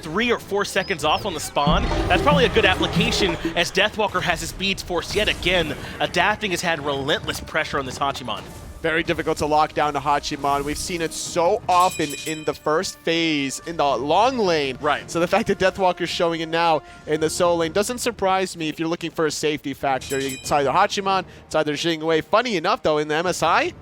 S7: 3 or 4 seconds off on the spawn. That's probably a good application as Deathwalker has his beads forced yet again. Adapting has had relentless pressure on this Hachiman.
S8: Very difficult to lock down to Hachiman. We've seen it so often in the first phase, in the long lane.
S7: Right.
S8: So the fact that Deathwalker's showing it now in the solo lane doesn't surprise me if you're looking for a safety factor. It's either Hachiman, it's either Jingwei. Funny enough, though, in the MSI,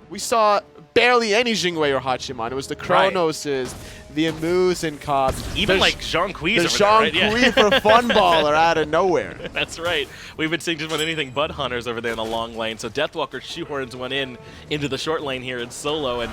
S8: we saw barely any Jingwei or Hachiman. It was the Cronoses, the Amusen cops.
S7: Even like Jean Quees
S8: the
S7: over
S8: Jean
S7: there, right?
S8: Quees for Fun Baller out of nowhere.
S7: That's right. We've been seeing just about anything but Hunters over there in the long lane. So Deathwalker shoehorns one into the short lane here in solo, and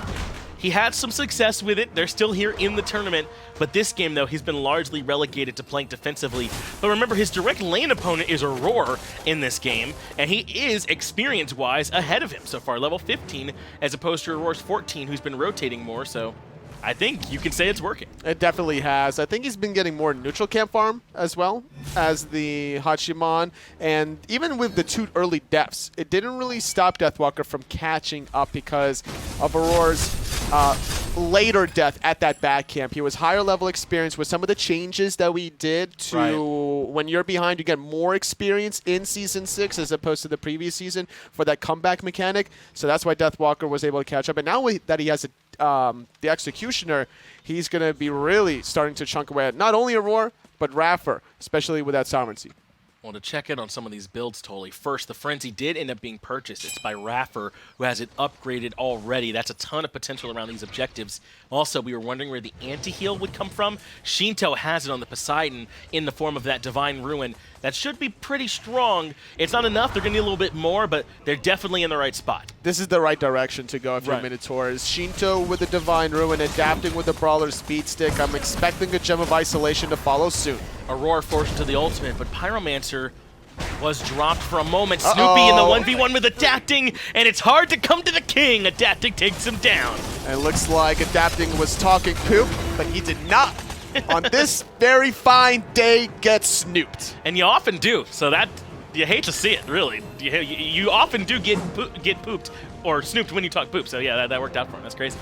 S7: he had some success with it. They're still here in the tournament, but this game, though, he's been largely relegated to playing defensively. But remember, his direct lane opponent is Aurora in this game, and he is, experience-wise, ahead of him so far, level 15, as opposed to Aurora's 14, who's been rotating more, so I think you can say it's working.
S8: It definitely has. I think he's been getting more neutral camp farm as well as the Hachiman. And even with the 2 early deaths, it didn't really stop Deathwalker from catching up because of Aurora's later death at that back camp. He was higher level experience with some of the changes that we did to when you're behind, you get more experience in Season 6 as opposed to the previous season for that comeback mechanic. So that's why Deathwalker was able to catch up. And now that he has the Executioner, he's going to be really starting to chunk away at not only Aurora, but Raffer, especially with that Sovereignty.
S7: Well, to check in on some of these builds, Totally. First, the Frenzy did end up being purchased. It's by Raffer, who has it upgraded already. That's a ton of potential around these objectives. Also, we were wondering where the anti-heal would come from. Shinto has it on the Poseidon in the form of that Divine Ruin. That should be pretty strong. It's not enough. They're going to need a little bit more, but they're definitely in the right spot.
S8: This is the right direction to go if you're Minotaurs. Shinto with the Divine Ruin, adapting with the Brawler Speed Stick. I'm expecting a Gem of Isolation to follow soon.
S7: Aurora forced into the ultimate, but Pyromancer was dropped for a moment. Snoopy in the 1v1 with Adapting, and it's hard to come to the king. Adapting takes him down.
S8: And it looks like Adapting was talking poop, but he did not. On this very fine day, get snooped.
S7: And you often do, so that, you hate to see it, really. You often do get pooped, or snooped when you talk poop, so yeah, that worked out for him. That's crazy.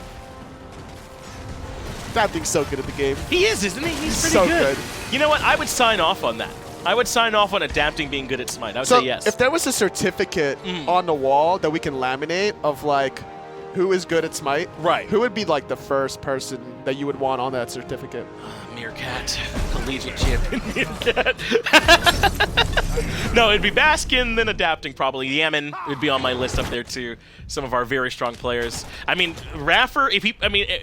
S8: Adapting's so good at the game.
S7: He is, isn't he? He's pretty
S8: so good.
S7: You know what? I would sign off on that. I would sign off on Adapting being good at Smite. I would say yes.
S8: If there was a certificate on the wall that we can laminate of like who is good at Smite, who would be like the first person that you would want on that certificate?
S7: Meerkat, collegiate champion Meerkat. No, it'd be Baskin, then Adapting probably. Yaman would be on my list up there too. Some of our very strong players. I mean, Raffer,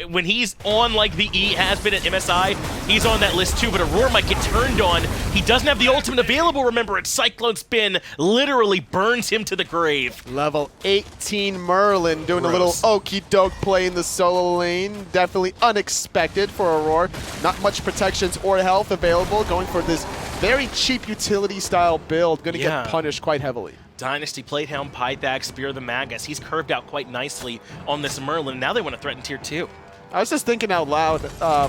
S7: when he's on like the E has been at MSI, he's on that list too, but Aurora might get turned on. He doesn't have the ultimate available, remember it. Cyclone Spin literally burns him to the grave.
S8: Level 18 Merlin doing a little okie doke play in the solo lane. Definitely unexpected for Aurora. Not much protections or health available, going for this very cheap utility style build. Gonna get punished quite heavily.
S7: Dynasty, Platehound, Pythag, Spear of the Magus. He's curved out quite nicely on this Merlin. Now they want to threaten tier 2.
S8: I was just thinking out loud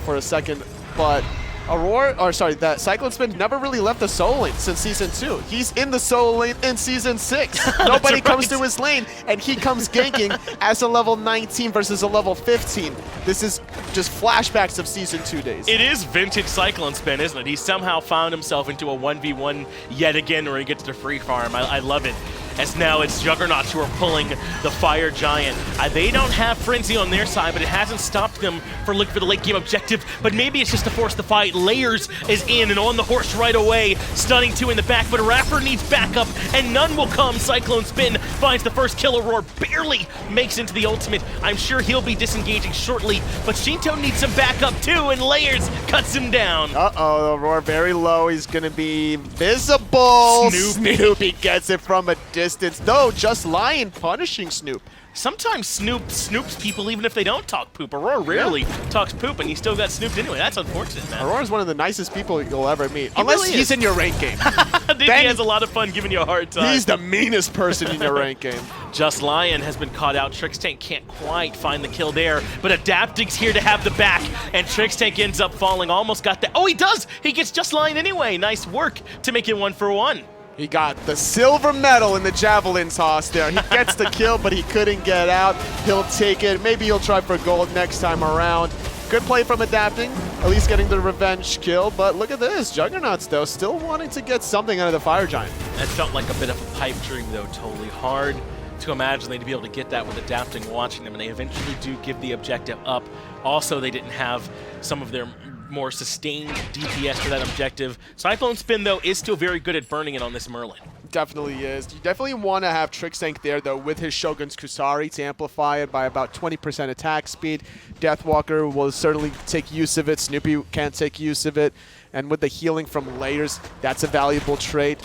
S8: for a second, but that Cyclone Spin never really left the solo lane since Season 2. He's in the solo lane in Season 6. Nobody comes to his lane, and he comes ganking as a level 19 versus a level 15. This is just flashbacks of Season 2 days.
S7: It is vintage Cyclone Spin, isn't it? He somehow found himself into a 1v1 yet again where he gets to free farm. I love it. As now it's Juggernauts who are pulling the Fire Giant. They don't have Frenzy on their side, but it hasn't stopped them from looking for the late game objective. But maybe it's just to force the fight. Layers is in and on the horse right away. Stunning 2 in the back, but Raffer needs backup, and none will come. Cyclone Spin finds the first kill. Aurora barely makes into the ultimate. I'm sure he'll be disengaging shortly, but Shinto needs some backup too, and Layers cuts him down.
S8: Uh-oh, Aurora very low. He's gonna be visible. Snoopy gets it from a distance. No, Just Lion punishing Snoop.
S7: Sometimes Snoop snoops people even if they don't talk poop. Aurora rarely talks poop, and he still got snooped anyway. That's unfortunate, man.
S8: Aurora's one of the nicest people you'll ever meet. Unless
S7: really
S8: he's in your rank game.
S7: Then he has a lot of fun giving you a hard time.
S8: He's the meanest person in your rank game.
S7: Just Lion has been caught out. Trixtank can't quite find the kill there, but Adapting's here to have the back, and Trixtank ends up falling. Almost got that. Oh, he does! He gets Just Lion anyway. Nice work to make it 1-for-1.
S8: He got the silver medal in the javelin toss there. He gets the kill, but he couldn't get out. He'll take it. Maybe he'll try for gold next time around. Good play from Adapting, at least getting the revenge kill. But look at this. Juggernauts, though, still wanting to get something out of the Fire Giant.
S7: That felt like a bit of a pipe dream, though. Totally hard to imagine they'd be able to get that with Adapting watching them, and they eventually do give the objective up. Also, they didn't have some of their more sustained DPS for that objective. Cyclone Spin, though, is still very good at burning it on this Merlin.
S8: Definitely is. You definitely want to have Trixtank there, though, with his Shogun's Kusari to amplify it by about 20% attack speed. Deathwalker will certainly take use of it. Snoopy can't take use of it. And with the healing from Layers, that's a valuable trait.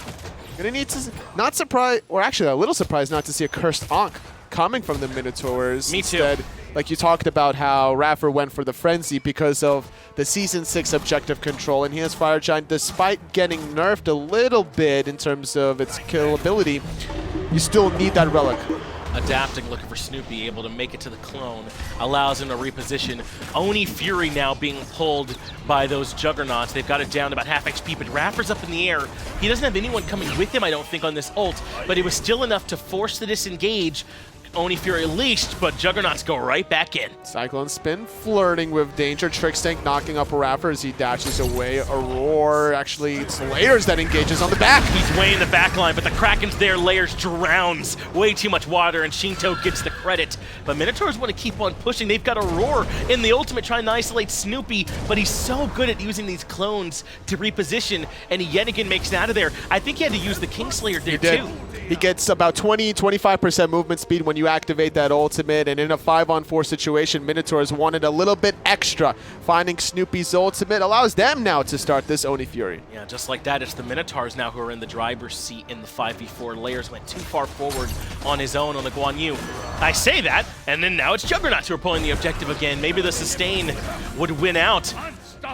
S8: Gonna need to, not surprised, or actually a little surprised not to see a Cursed Ankh coming from the Minotaurs.
S7: Me too.
S8: Instead, like you talked about how Raffer went for the Frenzy because of the Season 6 objective control, and he has Fire Giant. Despite getting nerfed a little bit in terms of its killability, you still need that relic.
S7: Adapting, looking for Snoopy, able to make it to the clone, allows him to reposition. Oni Fury now being pulled by those Juggernauts. They've got it down to about half HP, but Raffer's up in the air. He doesn't have anyone coming with him, I don't think, on this ult, but it was still enough to force the disengage. Oni Fury leashed, but Juggernauts go right back in.
S8: Cyclone Spin flirting with danger. Trickstank knocking up Raffer as he dashes away. Aurora, actually, it's Layers that engages on the back.
S7: He's way in the back line, but the Kraken's there. Layers drowns. Way too much water, and Shinto gets the credit. But Minotaurs want to keep on pushing. They've got Aurora in the ultimate trying to isolate Snoopy, but he's so good at using these clones to reposition, and he yet again makes it out of there. I think he had to use the Kingslayer there, too.
S8: He gets about 20-25% movement speed when you activate that ultimate, and in a 5-on-4 situation, Minotaurs wanted a little bit extra. Finding Snoopy's ultimate allows them now to start this Oni Fury.
S7: Yeah, just like that, it's the Minotaurs now who are in the driver's seat in the 5v4. Layers went too far forward on his own on the Guan Yu. I say that, and then now it's Juggernauts who are pulling the objective again. Maybe the sustain would win out.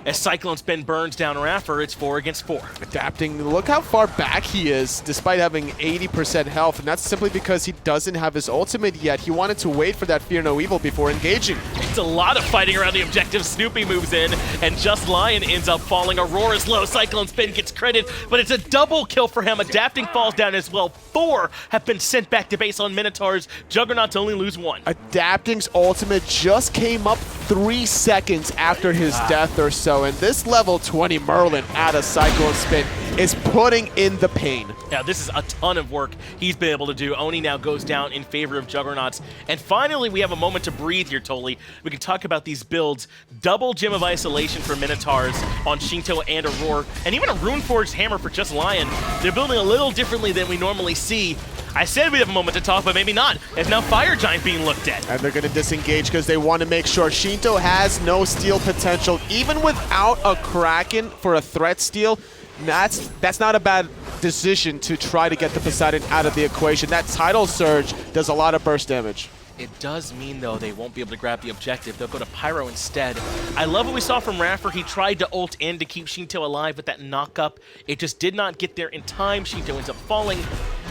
S7: As Cyclone Spin burns down Raffer, it's 4 against 4.
S8: Adapting, look how far back he is, despite having 80% health, and that's simply because he doesn't have his ultimate yet. He wanted to wait for that Fear No Evil before engaging.
S7: It's a lot of fighting around the objective. Snoopy moves in, and Just Lion ends up falling. Aurora's low. Cyclone Spin gets credit, but it's a double kill for him. Adapting falls down as well. 4 have been sent back to base on Minotaurs. Juggernauts only lose 1.
S8: Adapting's ultimate just came up 3 seconds after his death or so, and this level 20 Merlin at a Cyclone Spin is putting in the pain.
S7: Yeah, this is a ton of work he's been able to do. Oni now goes down in favor of Juggernauts. And finally, we have a moment to breathe here, Toli. We can talk about these builds. Double Gem of Isolation for Minotaurs on Shinto and Aurora, and even a Runeforged Hammer for Just Lion. They're building a little differently than we normally see. I said we'd have a moment to talk, but maybe not. It's now Fire Giant being looked at.
S8: And they're going to disengage because they want to make sure Shinto has no steal potential. Even without a Kraken for a threat steal, that's not a bad decision to try to get the Poseidon out of the equation. That Tidal Surge does a lot of burst damage.
S7: It does mean, though, they won't be able to grab the objective. They'll go to Pyro instead. I love what we saw from Raffer. He tried to ult in to keep Shinto alive with that knock-up. It just did not get there in time. Shinto ends up falling,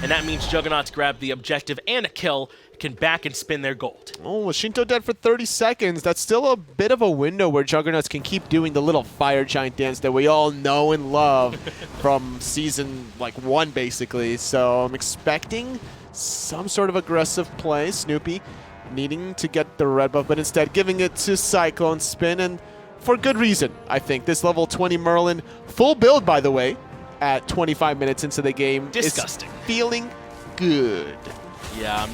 S7: and that means Juggernauts grab the objective and a kill, can back and spin their gold.
S8: Oh, Shinto dead for 30 seconds. That's still a bit of a window where Juggernauts can keep doing the little Fire Giant dance that we all know and love from season 1, basically. So I'm expecting some sort of aggressive play. Snoopy needing to get the red buff, but instead giving it to Cyclone Spin, and for good reason, I think. This level 20 Merlin, full build, by the way, at 25 minutes into the game.
S7: Disgusting.
S8: Is feeling good.
S7: Yeah,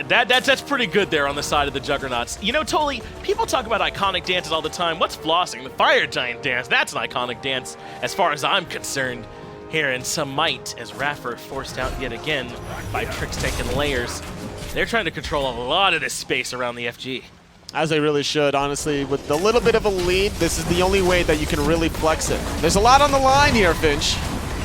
S7: that's pretty good there on the side of the Juggernauts. You know, Toli, people talk about iconic dances all the time. What's flossing? The Fire Giant dance. That's an iconic dance as far as I'm concerned. Here in some might, as Raffer forced out yet again by Trickstank and Layers. They're trying to control a lot of this space around the FG.
S8: As they really should, honestly. With a little bit of a lead, this is the only way that you can really flex it. There's a lot on the line here, Finch.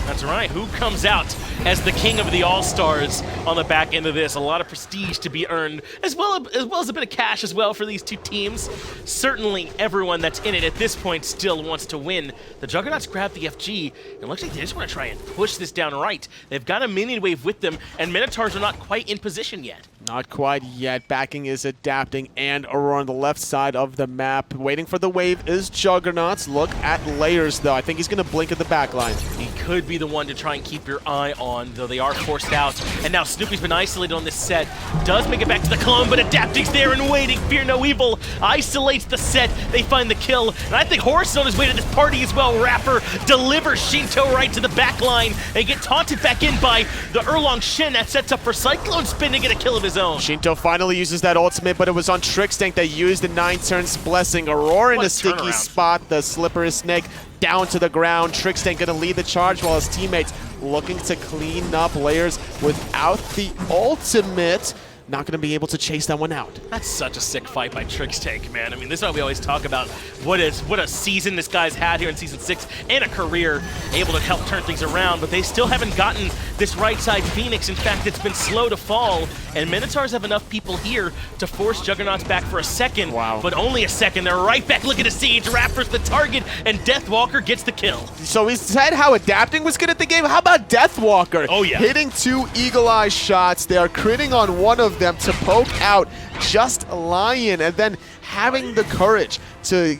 S7: That's right. Who comes out as the king of the All-Stars on the back end of this? A lot of prestige to be earned, as well as a bit of cash as well for these two teams. Certainly everyone that's in it at this point still wants to win. The Juggernauts grab the FG, and it looks like they just want to try and push this down right. They've got a minion wave with them, and Minotaurs are not quite in position yet.
S8: Not quite yet. Backing is Adapting and Aurora on the left side of the map. Waiting for the wave is Juggernauts. Look at Layers, though. I think he's going to blink at the back line.
S7: He could be the one to try and keep your eye on, though they are forced out. And now Snoopy's been isolated on this set. Does make it back to the clone, but Adapting's there and waiting. Fear No Evil isolates the set. They find the kill. And I think Horse is on his way to this party as well. Raffer delivers Shinto right to the back line. They get taunted back in by the Erlong Shin. That sets up for Cyclone Spin to get a kill of his own.
S8: Shinto finally uses that ultimate, but it was on Trickstank that used the 9 turns blessing. Aurora in a sticky
S7: turnaround.
S8: spot. The Slippery Snake down to the ground. Trickstank gonna lead the charge while his teammates looking to clean up Layers without the ultimate. Not gonna be able to chase that one out.
S7: That's such a sick fight by Trickstank, man. I mean, this is why we always talk about what a season this guy's had here in Season 6 and a career able to help turn things around, but they still haven't gotten this right side Phoenix. In fact, it's been slow to fall, and Minotaurs have enough people here to force Juggernauts back for a second,
S8: Wow.
S7: but only a second. They're right back looking to siege. Raffer's the target, and Deathwalker gets the kill.
S8: So we said how Adapting was good at the game. How about Deathwalker?
S7: Oh, yeah.
S8: Hitting 2 Eagle Eye shots. They are critting on one of them to poke out Just Lion, and then having the courage to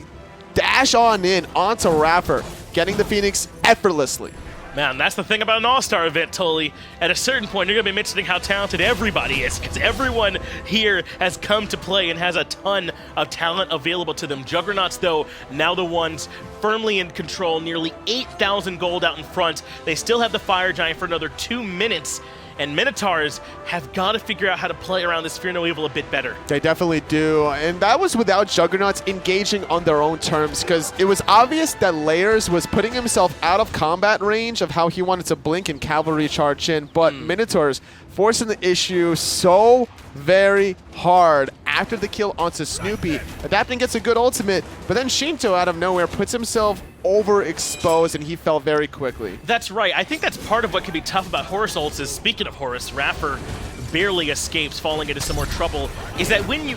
S8: dash on in onto Raffer, getting the Phoenix effortlessly.
S7: Man, that's the thing about an all-star event, Tully. At a certain point, you're going to be mentioning how talented everybody is, because everyone here has come to play and has a ton of talent available to them. Juggernauts, though, now the ones firmly in control, nearly 8,000 gold out in front. They still have the Fire Giant for another 2 minutes. And Minotaurs have got to figure out how to play around this Fear No Evil a bit better.
S8: They definitely do, and that was without Juggernauts engaging on their own terms, because it was obvious that Layers was putting himself out of combat range of how he wanted to blink and cavalry charge in, but Minotaurs forcing the issue so very hard after the kill onto Snoopy. Adapting gets a good ultimate, but then Shinto out of nowhere puts himself overexposed, and he fell very quickly.
S7: That's right. I think that's part of what can be tough about Horus ults is, speaking of Horus, Rapper barely escapes falling into some more trouble, is that when you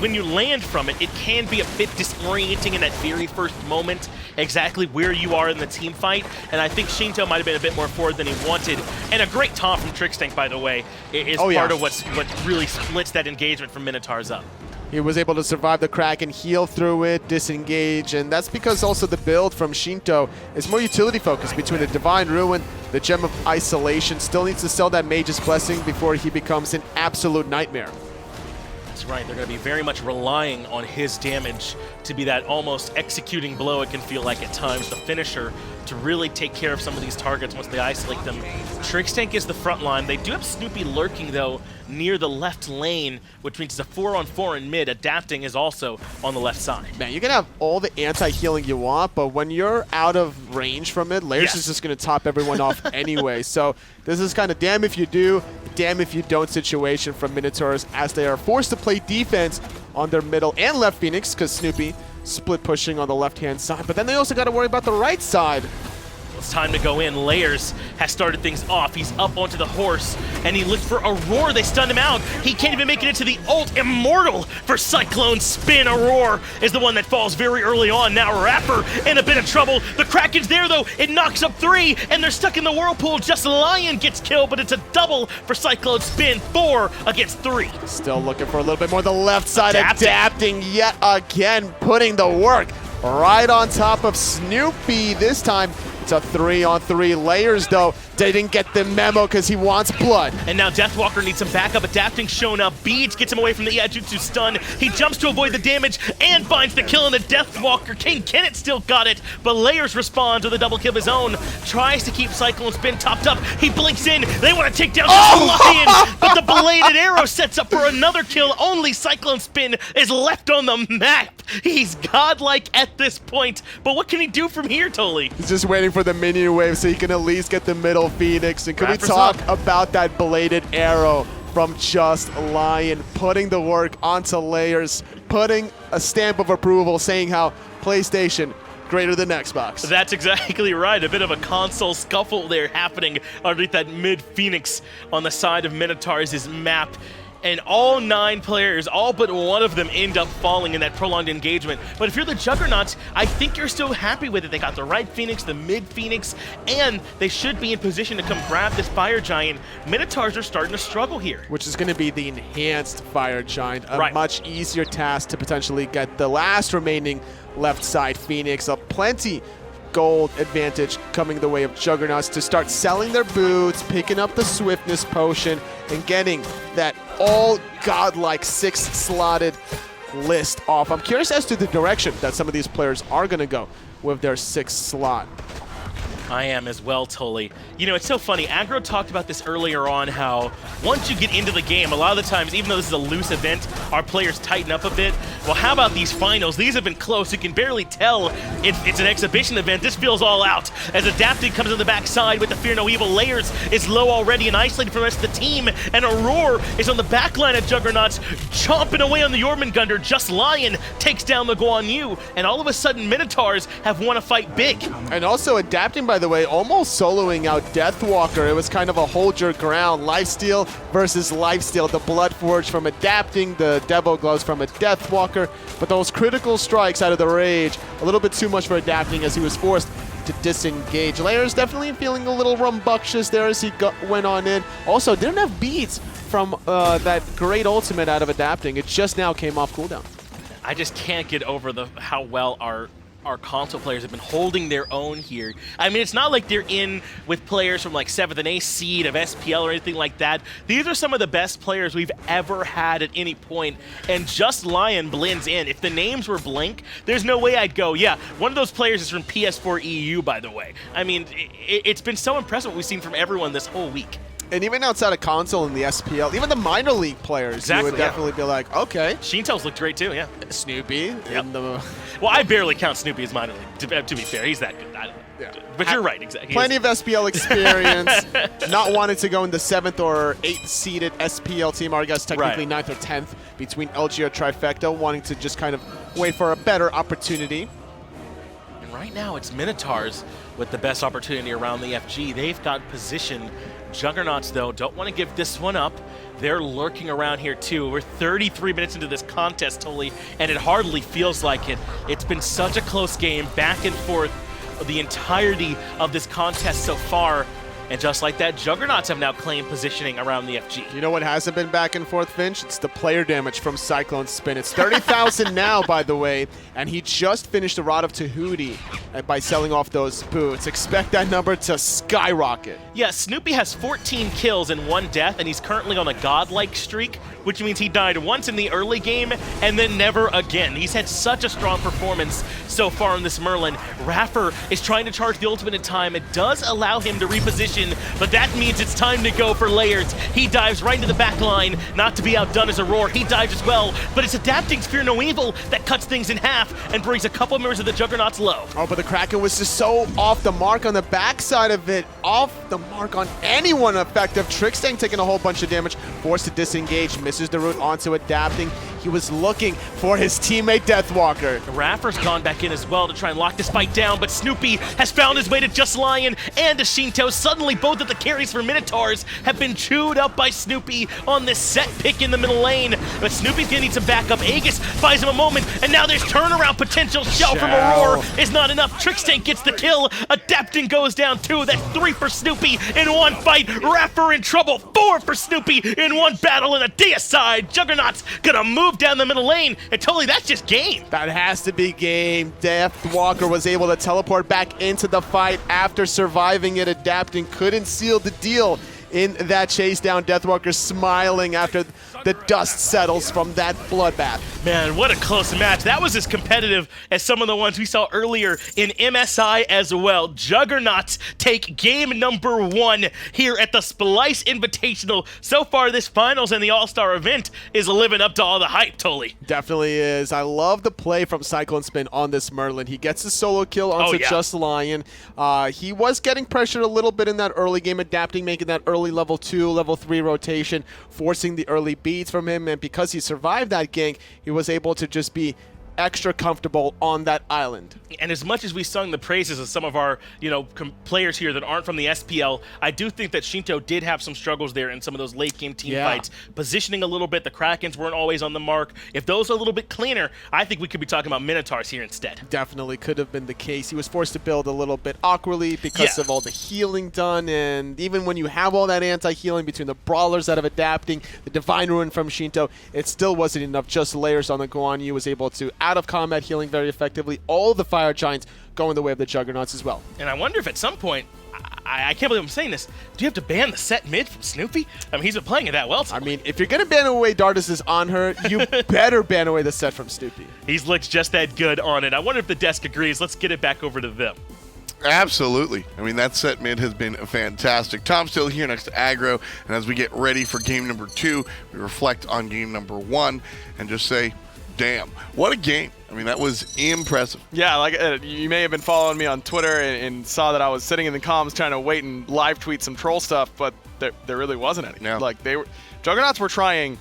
S7: when you land from it, it can be a bit disorienting in that very first moment, exactly where you are in the team fight, and I think Shinto might have been a bit more forward than he wanted. And a great taunt from Trickstank, by the way, is part of what really splits that engagement from Minotaurs up.
S8: He was able to survive the crack and heal through it, disengage, and that's because also the build from Shinto is more utility focused between the Divine Ruin, the Gem of Isolation, still needs to sell that Mage's Blessing before he becomes an absolute nightmare.
S7: That's right, they're going to be very much relying on his damage to be that almost executing blow, it can feel like at times, the finisher, to really take care of some of these targets once they isolate them. Trickstank is the front line. They do have Snoopy lurking, though, near the left lane, which means it's a 4-on-4 in mid. Adapting is also on the left side.
S8: Man, you can have all the anti-healing you want, but when you're out of range from it, Layers is just going to top everyone off anyway. So this is kind of damn if you do, damn if you don't situation from Minotaurs, as they are forced to play defense on their middle and left Phoenix, because Snoopy split pushing on the left-hand side. But then they also got to worry about the right side.
S7: It's time to go in. Layers has started things off. He's up onto the horse, and he looked for Aurora. They stunned him out. He can't even make it into the ult. Immortal for Cyclone Spin. Aurora is the one that falls very early on. Now Rapper in a bit of trouble. The Kraken's there, though. It knocks up 3, and they're stuck in the whirlpool. Just Lion gets killed, but it's a double for Cyclone Spin. 4 against 3.
S8: Still looking for a little bit more. The left side adapting yet again, putting the work right on top of Snoopy. This time, it's a 3-on-3. Layers, though, they didn't get the memo because he wants blood.
S7: And now Deathwalker needs some backup. Adapting shown up. Beads gets him away from the Iajutsu stun. He jumps to avoid the damage and finds the kill on the Deathwalker. King Kenneth still got it, but Layers responds with a double kill of his own. Tries to keep Cyclone Spin topped up. He blinks in. They want to take down the Lion, but the belated arrow sets up for another kill. Only Cyclone Spin is left on the map. He's godlike at this point, but what can he do from here, Toli?
S8: He's just waiting for the minion wave so he can at least get the middle Phoenix. And can we talk about that bladed arrow from Just Lion, putting the work onto Layers, putting a stamp of approval, saying how PlayStation greater than Xbox.
S7: That's exactly right. A bit of a console scuffle there happening underneath that mid-Phoenix on the side of Minotaurs' map. And all 9 players, all but one of them, end up falling in that prolonged engagement. But if you're the Juggernauts, I think you're still happy with it. They got the right Phoenix, the mid-Phoenix, and they should be in position to come grab this Fire Giant. Minotaurs are starting to struggle here.
S8: Which is going to be the enhanced Fire Giant, a much easier task to potentially get the last remaining left side Phoenix. A plenty gold advantage coming the way of Juggernauts to start selling their boots, picking up the swiftness potion, and getting that all godlike 6-slotted list off. I'm curious as to the direction that some of these players are going to go with their 6th slot.
S7: I am as well, Tully. You know, it's so funny. Aggro talked about this earlier on, how once you get into the game, a lot of the times, even though this is a loose event, our players tighten up a bit. Well, how about these finals? These have been close. You can barely tell it's an exhibition event. This feels all out. As Adapted comes on the backside with the Fear No Evil. Layers is low already and isolated from the rest of the team. And Aurora is on the back line of Juggernauts, chomping away on the Jormungandr. Just Lion takes down the Guan Yu. And all of a sudden, Minotaurs have won a fight big.
S8: And also Adapting, by the way, almost soloing out Deathwalker. It was kind of a hold your ground. Lifesteal versus lifesteal. The Blood Forge from Adapting, the Devil Gloves from a Deathwalker. But those critical strikes out of the Rage, a little bit too much for Adapting as he was forced to disengage. Layers definitely feeling a little rumbunctious there as he went on in. Also, didn't have beats from that great ultimate out of Adapting. It just now came off cooldown.
S7: I just can't get over how well our our console players have been holding their own here. I mean, it's not like they're in with players from like 7th and 8th seed of SPL or anything like that. These are some of the best players we've ever had at any point, and Just Lion blends in. If the names were blank, there's no way I'd go, yeah, one of those players is from PS4 EU, by the way. I mean, it's been so impressive what we've seen from everyone this whole week.
S8: And even outside of console in the SPL, even the minor league players,
S7: Exactly,
S8: you would definitely be like, okay.
S7: Shinto's looked great too, yeah.
S8: Snoopy. In the,
S7: Well, I barely count Snoopy as minor league, to be fair. He's that good.
S8: Yeah.
S7: But you're right, exactly.
S8: Plenty of SPL experience. Not wanting to go in the 7th or 8th seeded SPL team, or I guess technically
S7: Right.
S8: 9th or 10th between LG or Trifecta, wanting to just kind of wait for a better opportunity.
S7: And right now, it's Minotaurs with the best opportunity around the FG. They've got position. Juggernauts, though, don't want to give this one up. They're lurking around here, too. We're 33 minutes into this contest, Tully, and it hardly feels like it. It's been such a close game, back and forth, the entirety of this contest so far. And just like that, Juggernauts have now claimed positioning around the FG.
S8: You know what hasn't been back and forth, Finch? It's the player damage from Cyclone Spin. It's 30,000 now, by the way, and he just finished a Rod of Tahuti by selling off those boots. Expect that number to skyrocket.
S7: Yeah, Snoopy has 14 kills and 1 death, and he's currently on a godlike streak, which means he died once in the early game and then never again. He's had such a strong performance so far in this Merlin. Raffer is trying to charge the ultimate in time. It does allow him to reposition, but that means it's time to go for layers. He dives right into the back line, not to be outdone as a Roar. He dives as well, but it's adapting Fear No Evil that cuts things in half and brings a couple members of the Juggernauts low.
S8: Oh, but the Kraken was just so off the mark on the backside of it. Off the mark on anyone effective. Trickstang taking a whole bunch of damage, forced to disengage, misses the route onto adapting. He was looking for his teammate Deathwalker.
S7: Raffer's gone back in as well to try and lock this fight down, but Snoopy has found his way to Just Lion and to Shinto. Suddenly, both of the carries for Minotaurs have been chewed up by Snoopy on this set pick in the middle lane. But Snoopy's gonna need some backup. Aegis buys him a moment, and now there's turnaround potential. Shell from Aurora is not enough. Trickstank gets the kill. Adapting goes down 2. That's 3 for Snoopy in 1 fight. Raffer in trouble. 4 for Snoopy in 1 battle, and a deicide. Juggernauts gonna move down the middle lane, and totally that's just game.
S8: That has to be game. Deathwalker was able to teleport back into the fight after surviving it. Adapting couldn't seal the deal in that chase down. Deathwalker smiling after the dust settles from that bloodbath.
S7: Man, what a close match. That was as competitive as some of the ones we saw earlier in MSI as well. Juggernauts take game number 1 here at the Splyce Invitational. So far, this finals and the All-Star event is living up to all the hype, Tully.
S8: Definitely is. I love the play from Cyclone Spin on this Merlin. He gets the solo kill onto Just Lion. He was getting pressured a little bit in that early game, adapting, making that early level 2, level 3 rotation, forcing the early beats from him, and because he survived that gank, he was able to just be extra comfortable on that island.
S7: And as much as we sung the praises of some of our, players here that aren't from the SPL, I do think that Shinto did have some struggles there in some of those late game team fights. Positioning a little bit, the Krakens weren't always on the mark. If those are a little bit cleaner, I think we could be talking about Minotaurs here instead.
S8: Definitely could have been the case. He was forced to build a little bit awkwardly because of all the healing done, and even when you have all that anti-healing between the Brawlers out of adapting, the Divine Ruin from Shinto, it still wasn't enough. Just layers on the Guan Yu was able to out of combat healing very effectively. All the Fire Giants going the way of the Juggernauts as well.
S7: And I wonder if at some point, I can't believe I'm saying this, do you have to ban the set mid from Snoopy? I mean, he's been playing it that well.
S8: I mean, if you're going to ban away Dardus' on her, you better ban away the set from Snoopy.
S7: He's looked just that good on it. I wonder if the desk agrees. Let's get it back over to them.
S1: Absolutely. I mean, that set mid has been fantastic. Tom's still here next to Aggro, and as we get ready for game number 2, we reflect on game number 1 and just say, damn, what a game. I mean, that was impressive.
S2: Yeah, like you may have been following me on Twitter and saw that I was sitting in the comms trying to wait and live tweet some troll stuff, but there really wasn't any.
S1: No.
S2: Like Juggernauts were trying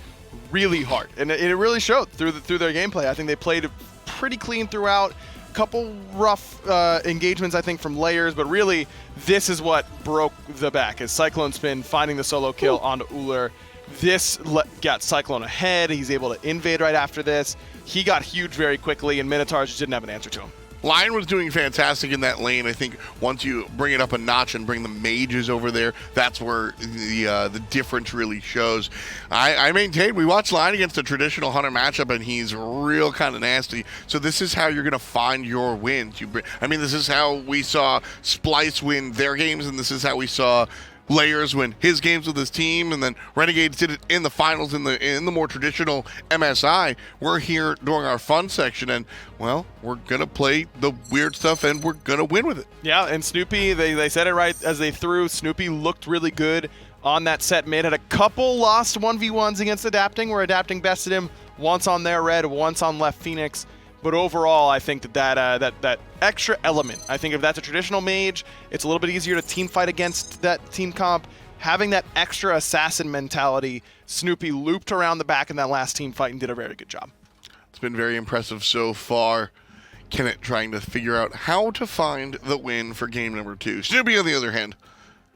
S2: really hard, and it really showed through their gameplay. I think they played pretty clean throughout. Couple rough engagements, I think, from layers, but really this is what broke the back, is Cyclone Spin finding the solo kill onto Uller. This got Cyclone ahead. He's able to invade right after this. He got huge very quickly, and Minotaurs just didn't have an answer to him.
S1: Lion was doing fantastic in that lane. I think once you bring it up a notch and bring the mages over there, that's where the difference really shows. I maintain we watched Lion against a traditional hunter matchup, and he's real kind of nasty. So this is how you're going to find your wins. This is how we saw Splyce win their games, and this is how we saw Layers win his games with his team, and then Renegades did it in the finals in the more traditional MSI. We're here during our fun section, and well, we're gonna play the weird stuff, and we're gonna win with it.
S2: Yeah, and Snoopy, they said it right as they threw. Snoopy looked really good on that set mid. Had a couple lost 1v1s against Adapting, where Adapting bested him once on their red, once on left Phoenix. But overall, I think that extra element, I think if that's a traditional mage, it's a little bit easier to team fight against that team comp. Having that extra assassin mentality, Snoopy looped around the back in that last team fight and did a very good job.
S1: It's been very impressive so far. Kenneth trying to figure out how to find the win for game number 2. Snoopy, on the other hand,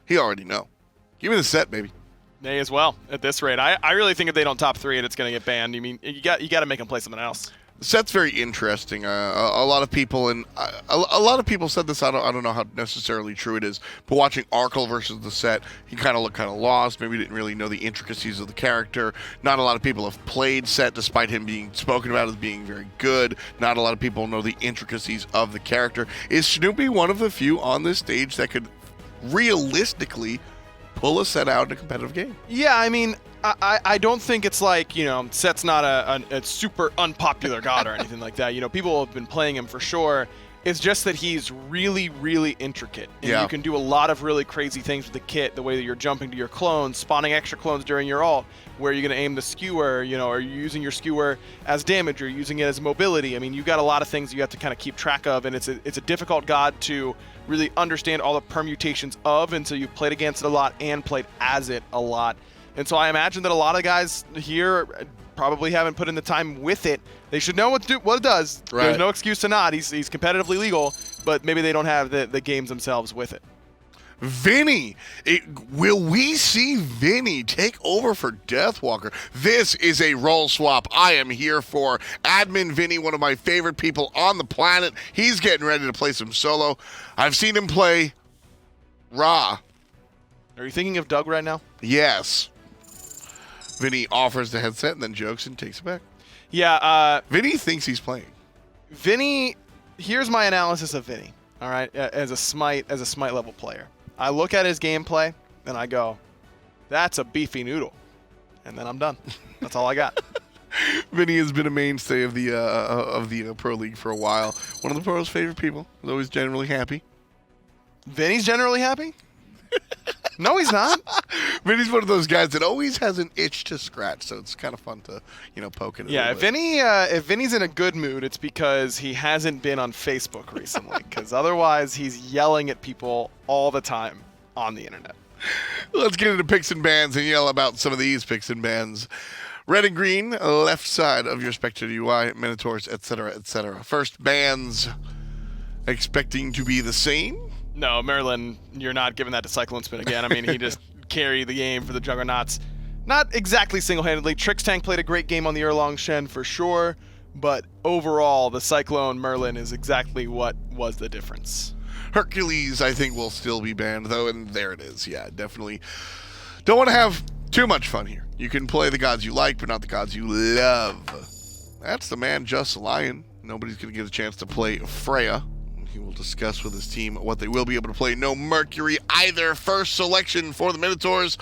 S1: he already know. Give me the set, baby.
S2: May as well at this rate. I really think if they don't top 3 it, it's going to get banned. I mean, you got to make them play something else.
S1: The set's very interesting. A lot of people a lot of people said this. I don't know how necessarily true it is, but watching Arkle versus the set, he kind of looked kind of lost. Maybe didn't really know the intricacies of the character. Not a lot of people have played set, despite him being spoken about as being very good. Not a lot of people know the intricacies of the character. Is Snoopy one of the few on this stage that could realistically pull a set out in a competitive game?
S2: Yeah, I mean, I don't think it's like, Set's not a super unpopular god or anything like that. People have been playing him for sure. It's just that he's really, really intricate. And you can do a lot of really crazy things with the kit, the way that you're jumping to your clones, spawning extra clones during your ult, where you're going to aim the skewer, are you using your skewer as damage, or using it as mobility? I mean, you've got a lot of things you have to kind of keep track of, and it's a difficult god to really understand all the permutations of, and so you've played against it a lot and played as it a lot. And so I imagine that a lot of guys here probably haven't put in the time with it. They should know what it does. Right. There's no excuse to not. He's competitively legal, but maybe they don't have the games themselves with it.
S1: Vinny, will we see Vinny take over for Deathwalker? This is a role swap I am here for. Admin Vinny, one of my favorite people on the planet. He's getting ready to play some solo. I've seen him play Ra.
S2: Are you thinking of Doug right now?
S1: Yes. Vinny offers the headset and then jokes and takes it back.
S2: Yeah.
S1: Vinny thinks he's playing.
S2: Vinny, here's my analysis of Vinny, all right, as a Smite level player. I look at his gameplay and I go, that's a beefy noodle. And then I'm done. That's all I got.
S1: Vinny has been a mainstay of the Pro League for a while. One of the pros' favorite people. He's always generally happy.
S2: Vinny's generally happy? No, he's not.
S1: Vinny's one of those guys that always has an itch to scratch, so it's kind of fun to, poke it.
S2: Yeah, if Vinny's in a good mood, it's because he hasn't been on Facebook recently, because otherwise he's yelling at people all the time on the internet.
S1: Let's get into picks and bans and yell about some of these picks and bans. Red and green, left side of your spectator UI, Minotaurs, etc., etc. First bans, expecting to be the same.
S2: No, Merlin, you're not giving that to Cyclone Spin again. I mean, he just carried the game for the Juggernauts. Not exactly single-handedly. Trix Tank played a great game on the Erlong Shen for sure, but overall, the Cyclone Merlin is exactly what was the difference.
S1: Hercules, I think, will still be banned, though, and there it is. Yeah, definitely. Don't want to have too much fun here. You can play the gods you like, but not the gods you love. That's the man, Just Lion. Nobody's going to get a chance to play Freya. He will discuss with his team what they will be able to play. No Mercury either. First selection for the Minotaurs.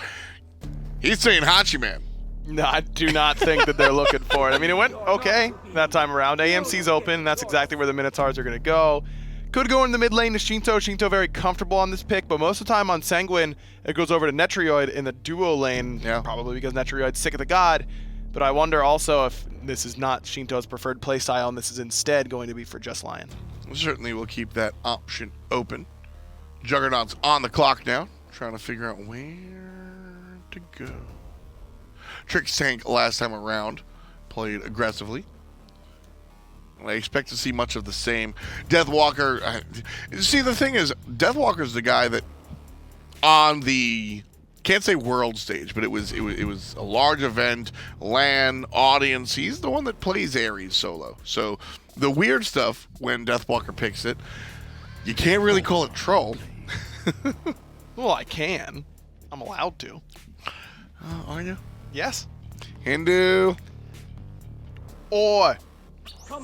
S1: He's saying Hachiman.
S2: No, I do not think that they're looking for it. I mean, it went okay that time around. AMC's open, and that's exactly where the Minotaurs are going to go. Could go in the mid lane to Shinto. Shinto very comfortable on this pick, but most of the time on Sanguine, it goes over to Netrioid in the duo lane, probably because Netrioid's sick of the god. But I wonder also if this is not Shinto's preferred playstyle, and this is instead going to be for Just Lion.
S1: Certainly we'll keep that option open. Juggernauts on the clock now, trying to figure out where to go. Trix Tank last time around played aggressively. I expect to see much of the same. Deathwalker, see, the thing is, Deathwalker's the guy that on the can't say world stage, but it was a large event, LAN, audience. He's the one that plays Ares solo. So the weird stuff when Deathwalker picks it, you can't really call it troll.
S2: Well, I can. I'm allowed to.
S1: Are you?
S2: Yes.
S1: Hindu.
S2: Oi.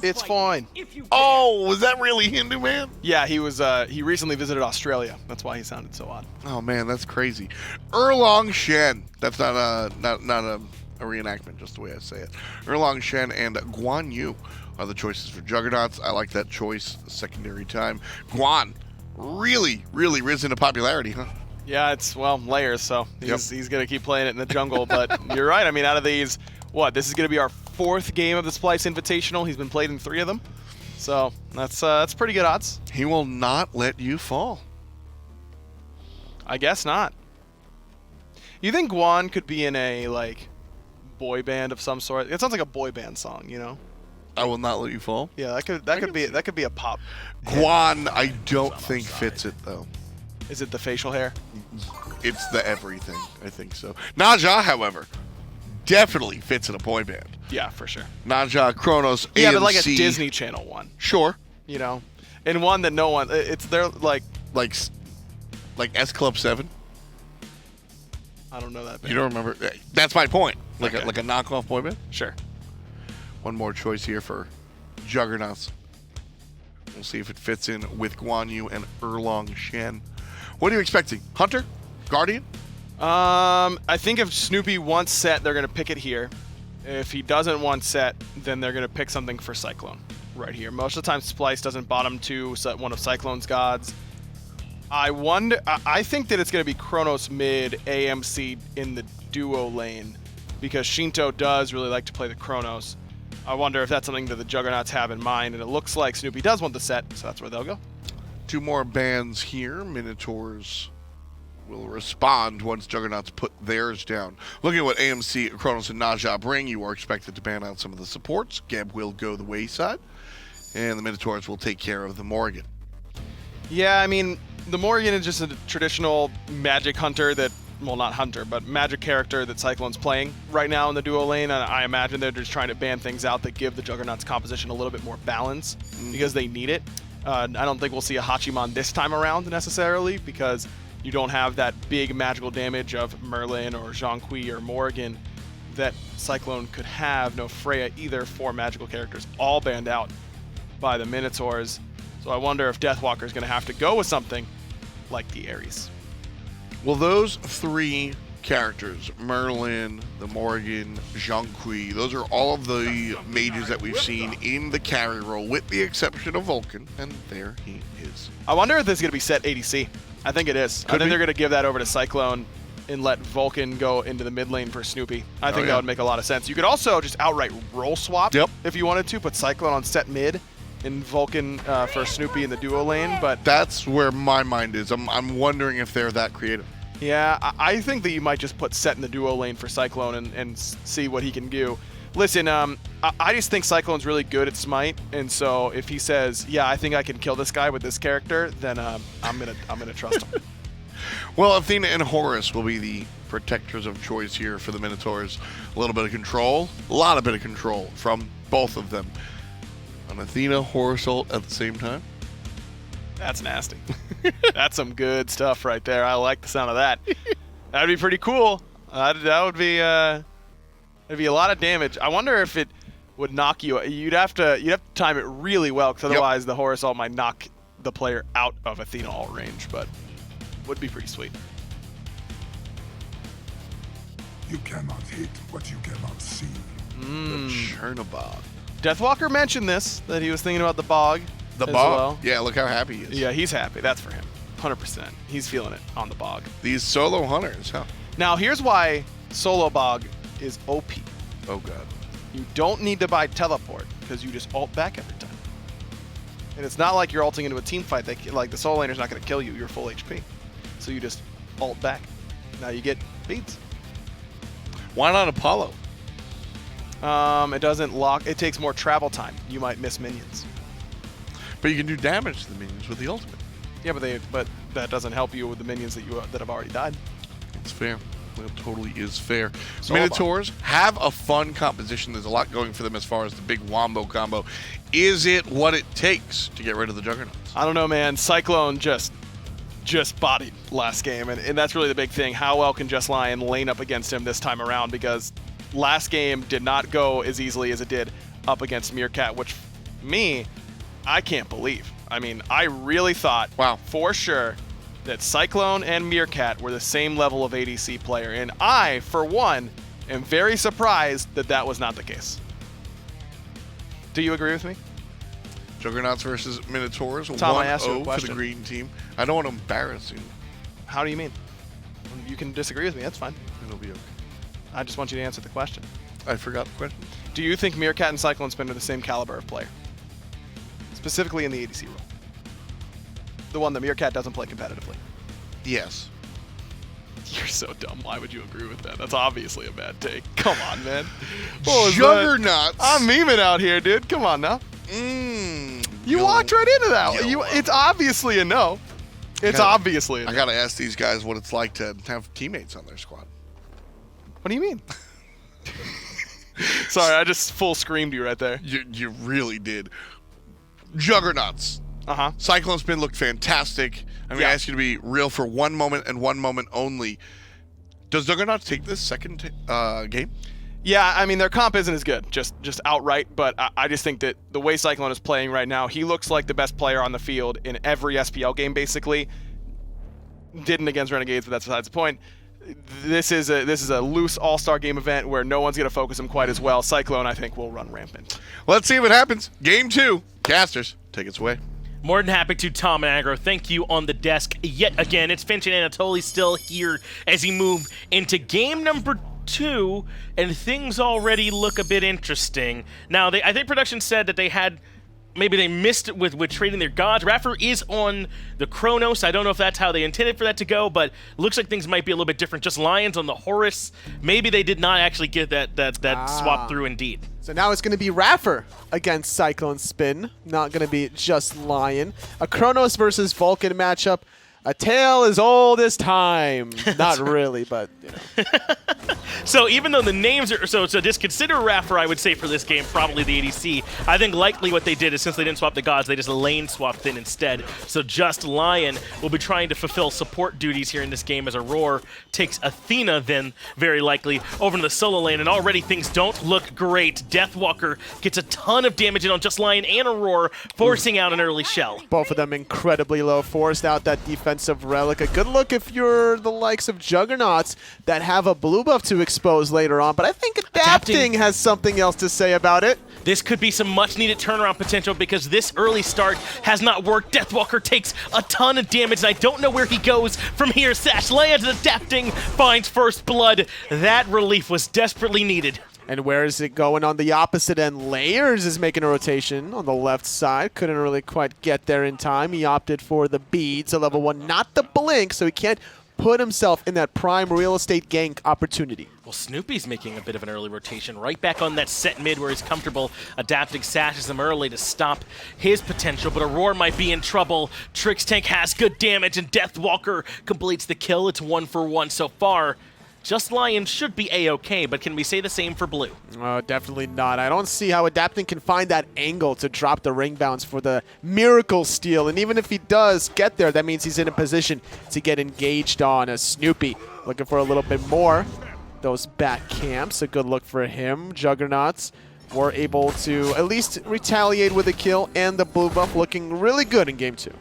S2: It's fine.
S1: Oh, was that really Hindu, man?
S2: Yeah, he was. He recently visited Australia. That's why he sounded so odd.
S1: Oh man, that's crazy. Erlong Shen. That's not a reenactment, just the way I say it. Erlong Shen and Guan Yu are the choices for Juggernauts. I like that choice. Secondary time. Guan, really risen to popularity, huh?
S2: Yeah, it's layers. So he's gonna keep playing it in the jungle. But you're right. I mean, out of these, this is gonna be our 4th game of the Splyce Invitational. He's been played in 3 of them. So that's pretty good odds.
S1: He will not let you fall.
S2: I guess not. You think Guan could be in a boy band of some sort? It sounds like a boy band song, you know?
S1: I will not let you fall.
S2: Yeah, that could be a pop.
S1: Guan, I don't think fits it though.
S2: Is it the facial hair?
S1: It's the everything. I think so. Naja, however, definitely fits in a boy band.
S2: Yeah, for sure.
S1: Naja, Kronos,
S2: Yeah,
S1: AMC.
S2: but like a Disney Channel one,
S1: Sure.
S2: you know? And one that no one, they're like,
S1: Like S Club 7.
S2: I don't know that band.
S1: You don't remember? That's my point. Like
S2: Okay.
S1: a knockoff boy band.
S2: Sure.
S1: One more choice here for Juggernauts. We'll see if it fits in with Guan Yu and Erlong Shen. What are you expecting? Hunter? Guardian?
S2: I think if Snoopy wants set, they're going to pick it here. If he doesn't want set, then they're going to pick something for Cyclone right here. Most of the time, Splyce doesn't bottom to one of Cyclone's gods. I think that it's going to be Kronos mid, AMC in the duo lane, because Shinto does really like to play the Kronos. I wonder if that's something that the Juggernauts have in mind, and it looks like Snoopy does want the set, so that's where they'll go.
S1: 2 more bands here. Minotaurs will respond once Juggernauts put theirs down. Looking at what AMC, Kronos, and Naja bring, you are expected to ban out some of the supports. Geb will go the wayside, and the Minotaurs will take care of the Morgan.
S2: Yeah, I mean, the Morgan is just a traditional magic hunter that, well, not hunter, but magic character that Cyclone's playing right now in the duo lane, and I imagine they're just trying to ban things out that give the Juggernauts composition a little bit more balance because they need it. I don't think we'll see a Hachiman this time around necessarily, because you don't have that big magical damage of Merlin or Zhongqi or Morgan that Cyclone could have. No Freya either. 4 magical characters all banned out by the Minotaurs. So I wonder if Deathwalker is going to have to go with something like the Ares.
S1: Well, those 3 characters, Merlin, the Morgan, Zhongqi, those are all of the mages that we've seen in the carry role, with the exception of Vulcan, and there he is.
S2: I wonder if this is going to be set ADC. I think it is. I think they're going to give that over to Cyclone and let Vulcan go into the mid lane for Snoopy. I think that would make a lot of sense. You could also just outright role swap if you wanted to, put Cyclone on set mid and Vulcan for Snoopy in the duo lane. But
S1: that's where my mind is. I'm wondering if they're that creative.
S2: Yeah, I think that you might just put set in the duo lane for Cyclone and see what he can do. Listen, I just think Cyclone's really good at Smite, and so if he says, "Yeah, I think I can kill this guy with this character," then I'm gonna trust him.
S1: Well, Athena and Horus will be the protectors of choice here for the Minotaurs. A little bit of control, a lot of control from both of them. An Athena Horus ult at the same time.
S2: That's nasty. That's some good stuff right there. I like the sound of that. That'd be pretty cool. That would be it'd be a lot of damage. I wonder if it would knock you. You'd have to time it really well, because otherwise the Horus ult might knock the player out of Athena ult range. But would be pretty sweet.
S6: You cannot hit what you cannot see.
S1: The Chernobog.
S2: Deathwalker mentioned this, that he was thinking about the bog.
S1: The
S2: as
S1: bog.
S2: well.
S1: Yeah, look how happy he is.
S2: Yeah, he's happy. That's for him. 100%. He's feeling it on the bog.
S1: These solo hunters, huh?
S2: Now, here's why solo bog is OP.
S1: Oh, God.
S2: You don't need to buy teleport, because you just ult back every time. And it's not like you're ulting into a team fight. Like, the solo laner's not going to kill you. You're full HP. So you just ult back. Now you get beats.
S1: Why not Apollo?
S2: It doesn't lock. It takes more travel time. You might miss minions.
S1: But you can do damage to the minions with the ultimate.
S2: Yeah, but that doesn't help you with the minions that have already died.
S1: That's fair. That totally is fair.
S2: So
S1: Minotaurs have a fun composition. There's a lot going for them as far as the big wombo combo. Is it what it takes to get rid of the Juggernauts?
S2: I don't know, man. Cyclone just bodied last game, and that's really the big thing. How well can Just Lion lane up against him this time around? Because last game did not go as easily as it did up against Meerkat, which I can't believe. I mean, I really thought,
S1: wow,
S2: for sure, that Cyclone and Meerkat were the same level of ADC player, and I, for one, am very surprised that that was not the case. Do you agree with me?
S1: Juggernauts versus Minotaurs.
S2: Tom, I asked you a
S1: 1-0 for
S2: question.
S1: the green team. I don't want to embarrass you.
S2: How do you mean? You can disagree with me, that's fine.
S1: It'll be okay.
S2: I just want you to answer the question.
S1: I forgot the question.
S2: Do you think Meerkat and Cyclone Spin are the same caliber of player? Specifically in the ADC role. The one that Meerkat doesn't play competitively.
S1: Yes.
S2: You're so dumb. Why would you agree with that? That's obviously a bad take. Come on, man. What was that?
S1: Juggernauts.
S2: I'm memeing out here, dude. Come on now. You walked right into that. It's obviously a no. It's obviously a no.
S1: I gotta ask these guys what it's like to have teammates on their squad.
S2: What do you mean? Sorry, I just full screamed you right there.
S1: You really did. Juggernauts.
S2: Uh-huh.
S1: Cyclone Spin looked fantastic. I'm gonna ask you to be real for one moment and one moment only. Does Juggernauts take this second game?
S2: Yeah, I mean, their comp isn't as good, just outright, but I just think that the way Cyclone is playing right now, he looks like the best player on the field in every SPL game, basically. Didn't against Renegades, but that's besides the point. This is a loose all-star game event where no one's going to focus him quite as well. Cyclone, I think, will run rampant.
S1: Let's see what happens. Game 2. Casters, take us away.
S7: More than happy to, Tom and Aggro. Thank you on the desk yet again. It's Finch and Anatoly still here as he move into game number 2, and things already look a bit interesting. Now, I think production said that maybe they missed it with trading their gods. Raffer is on the Chronos. I don't know if that's how they intended for that to go, but looks like things might be a little bit different. Just Lions on the Horus. Maybe they did not actually get that swap through indeed.
S8: So now it's going to be Raffer against Cyclone Spin. Not going to be just Lion. A Chronos versus Vulcan matchup. A tale as old as time. Not really, but, you know.
S7: So even though the names are so just consider Raffer, I would say, for this game, probably the ADC. I think likely what they did is since they didn't swap the gods, they just lane swapped in instead. So just Lion will be trying to fulfill support duties here in this game as Aurora takes Athena then very likely over to the solo lane, and already things don't look great. Deathwalker gets a ton of damage in on just Lion and Aurora, forcing out an early shell.
S8: Both of them incredibly low, forced out that defensive relic. A good look if you're the likes of Juggernauts that have a blue buff to expose later on, but I think Adapting has something else to say about it.
S7: This could be some much-needed turnaround potential because this early start has not worked. Deathwalker takes a ton of damage, and I don't know where he goes from here. Sash lands, Adapting finds first blood. That relief was desperately needed.
S8: And where is it going on the opposite end? Layers is making a rotation on the left side. Couldn't really quite get there in time. He opted for the beads, a level 1, not the blink, so he can't put himself in that prime real estate gank opportunity.
S7: Well, Snoopy's making a bit of an early rotation, right back on that set mid where he's comfortable. Adapting sashes him early to stop his potential, but Aurora might be in trouble. Trix Tank has good damage, and Deathwalker completes the kill. It's 1 for 1 so far. Just Lion should be A-okay, but can we say the same for Blue?
S8: Definitely not. I don't see how Adapting can find that angle to drop the ring bounce for the miracle steal. And even if he does get there, that means he's in a position to get engaged on. As Snoopy looking for a little bit more. Those back camps, a good look for him. Juggernauts were able to at least retaliate with a kill, and the blue buff looking really good in game 2.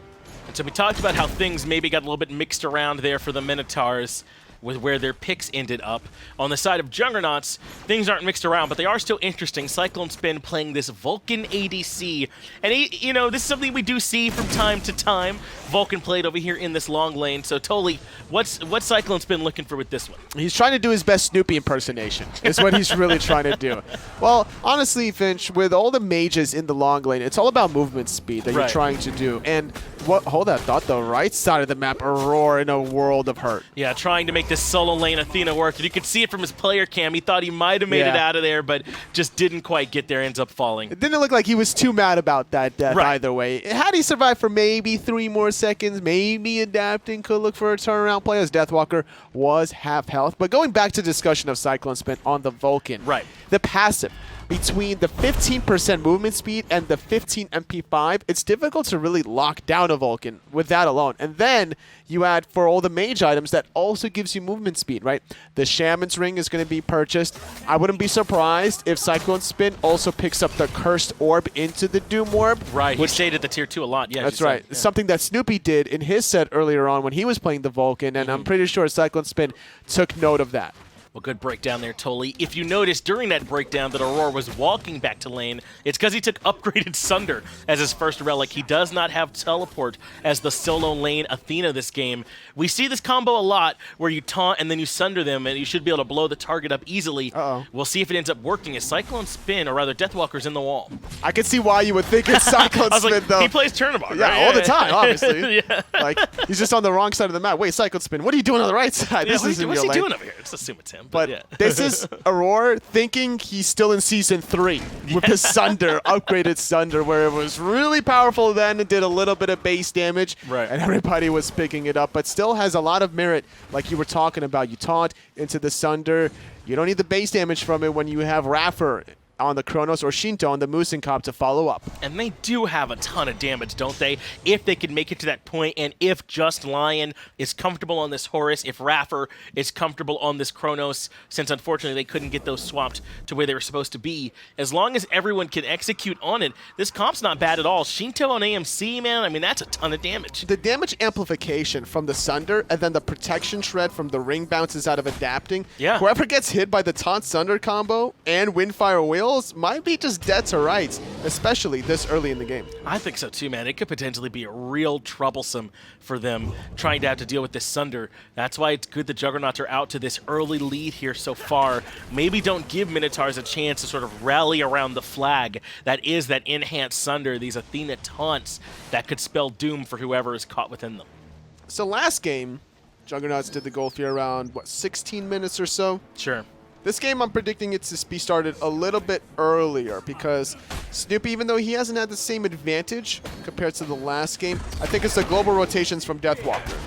S7: And so we talked about how things maybe got a little bit mixed around there for the Minotaurs with where their picks ended up. On the side of Juggernauts, things aren't mixed around, but they are still interesting. Cyclone Spin playing this Vulcan ADC. And, this is something we do see from time to time. Vulcan played over here in this long lane. So, Toli, what's Cyclone Spin looking for with this one?
S8: He's trying to do his best Snoopy impersonation. Is what he's really trying to do. Well, honestly, Finch, with all the mages in the long lane, it's all about movement speed that you're trying to do. And hold that thought, though. Right side of the map, Aurora in a world of hurt.
S7: Yeah, trying to make this this solo lane Athena worked. And you could see it from his player cam. He thought he might have made it out of there, but just didn't quite get there, ends up falling.
S8: It didn't look like he was too mad about that death
S7: Right.
S8: either way. Had he survived for maybe 3 more seconds, maybe adapting could look for a turnaround play, as Deathwalker was half health. But going back to discussion of Cyclone Spin on the Vulcan,
S7: Right.
S8: the passive between the 15% movement speed and the 15 MP5, it's difficult to really lock down a Vulcan with that alone. And then you add for all the mage items that also gives you movement speed, right? The Shaman's Ring is going to be purchased. I wouldn't be surprised if Cyclone Spin also picks up the Cursed Orb into the Doom Orb.
S7: Right, he stayed at the tier 2 a lot. Yeah,
S8: That's
S7: she
S8: right.
S7: said, yeah.
S8: Something that Snoopy did in his set earlier on when he was playing the Vulcan, and I'm pretty sure Cyclone Spin took note of that.
S7: Well, good breakdown there, Toli. If you notice during that breakdown that Aurora was walking back to lane, it's because he took upgraded Sunder as his first relic. He does not have teleport as the solo lane Athena this game. We see this combo a lot where you taunt and then you Sunder them, and you should be able to blow the target up easily. We'll see if it ends up working as Cyclone Spin, or rather Deathwalker's in the wall.
S8: I can see why you would think it's Cyclone
S7: I was
S8: Spin,
S7: like,
S8: though.
S7: he plays Turnabout,
S8: Yeah,
S7: right?
S8: all the time, obviously.
S7: Yeah.
S8: Like, he's just on the wrong side of the map. Wait, Cyclone Spin, what are you doing on the right side?
S7: Yeah,
S8: This isn't
S7: what's
S8: your
S7: he
S8: lane.
S7: doing over here? Let's assume it's him.
S8: But
S7: yeah.
S8: this is Aurora thinking he's still in Season 3 with his Sunder, upgraded Sunder, where it was really powerful then and did a little bit of base damage,
S7: Right.
S8: and everybody was picking it up, but still has a lot of merit, like you were talking about. You taunt into the Sunder. You don't need the base damage from it when you have Raffer on the Kronos or Shinto on the Musenkop to follow up.
S7: And they do have a ton of damage, don't they? If they can make it to that point, and if Just Lion is comfortable on this Horus, if Raffer is comfortable on this Kronos, since unfortunately they couldn't get those swapped to where they were supposed to be, as long as everyone can execute on it, this comp's not bad at all. Shinto on AMC, man, I mean, that's a ton of damage.
S8: The damage amplification from the Sunder and then the protection shred from the ring bounces out of adapting.
S7: Yeah.
S8: Whoever gets hit by the Taunt Sunder combo and Windfire Wheel might be just dead to rights, especially this early in the game.
S7: I think so too, man. It could potentially be real troublesome for them trying to have to deal with this Sunder. That's why it's good the Juggernauts are out to this early lead here so far. Maybe don't give Minotaurs a chance to sort of rally around the flag that is that enhanced Sunder, these Athena taunts that could spell doom for whoever is caught within them.
S8: So last game, Juggernauts did the goal here around, 16 minutes or so?
S7: Sure.
S8: This game, I'm predicting it to be started a little bit earlier because Snoopy, even though he hasn't had the same advantage compared to the last game, I think it's the global rotations from Deathwalker.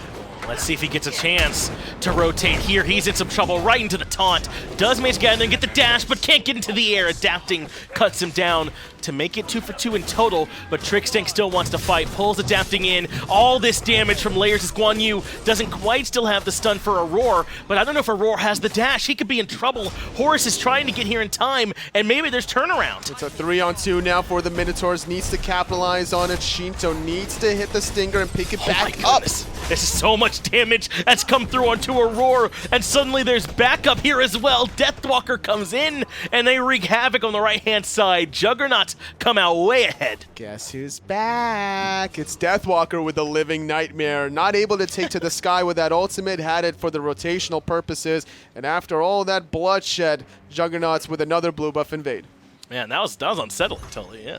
S7: Let's see if he gets a chance to rotate here. He's in some trouble right into the taunt. Does manage to get in and get the dash, but can't get into the air. Adapting cuts him down to make it 2 for 2 in total, but Trickstank still wants to fight. Pulls Adapting in. All this damage from layers as Guan Yu doesn't quite still have the stun for Aurora, but I don't know if Aurora has the dash. He could be in trouble. Horus is trying to get here in time, and maybe there's turnaround.
S8: It's a 3-on-2 now for the Minotaurs. Needs to capitalize on it. Shinto needs to hit the Stinger and pick it back up.
S7: This is so much damage that's come through onto Aurora, and suddenly there's backup here as well. Deathwalker comes in, and they wreak havoc on the right-hand side. Juggernauts come out way ahead.
S8: Guess who's back? It's Deathwalker with the Living Nightmare. Not able to take to the sky with that ultimate, had it for the rotational purposes, and after all that bloodshed, Juggernauts with another blue buff invade.
S7: Man, that was unsettling, totally, yeah.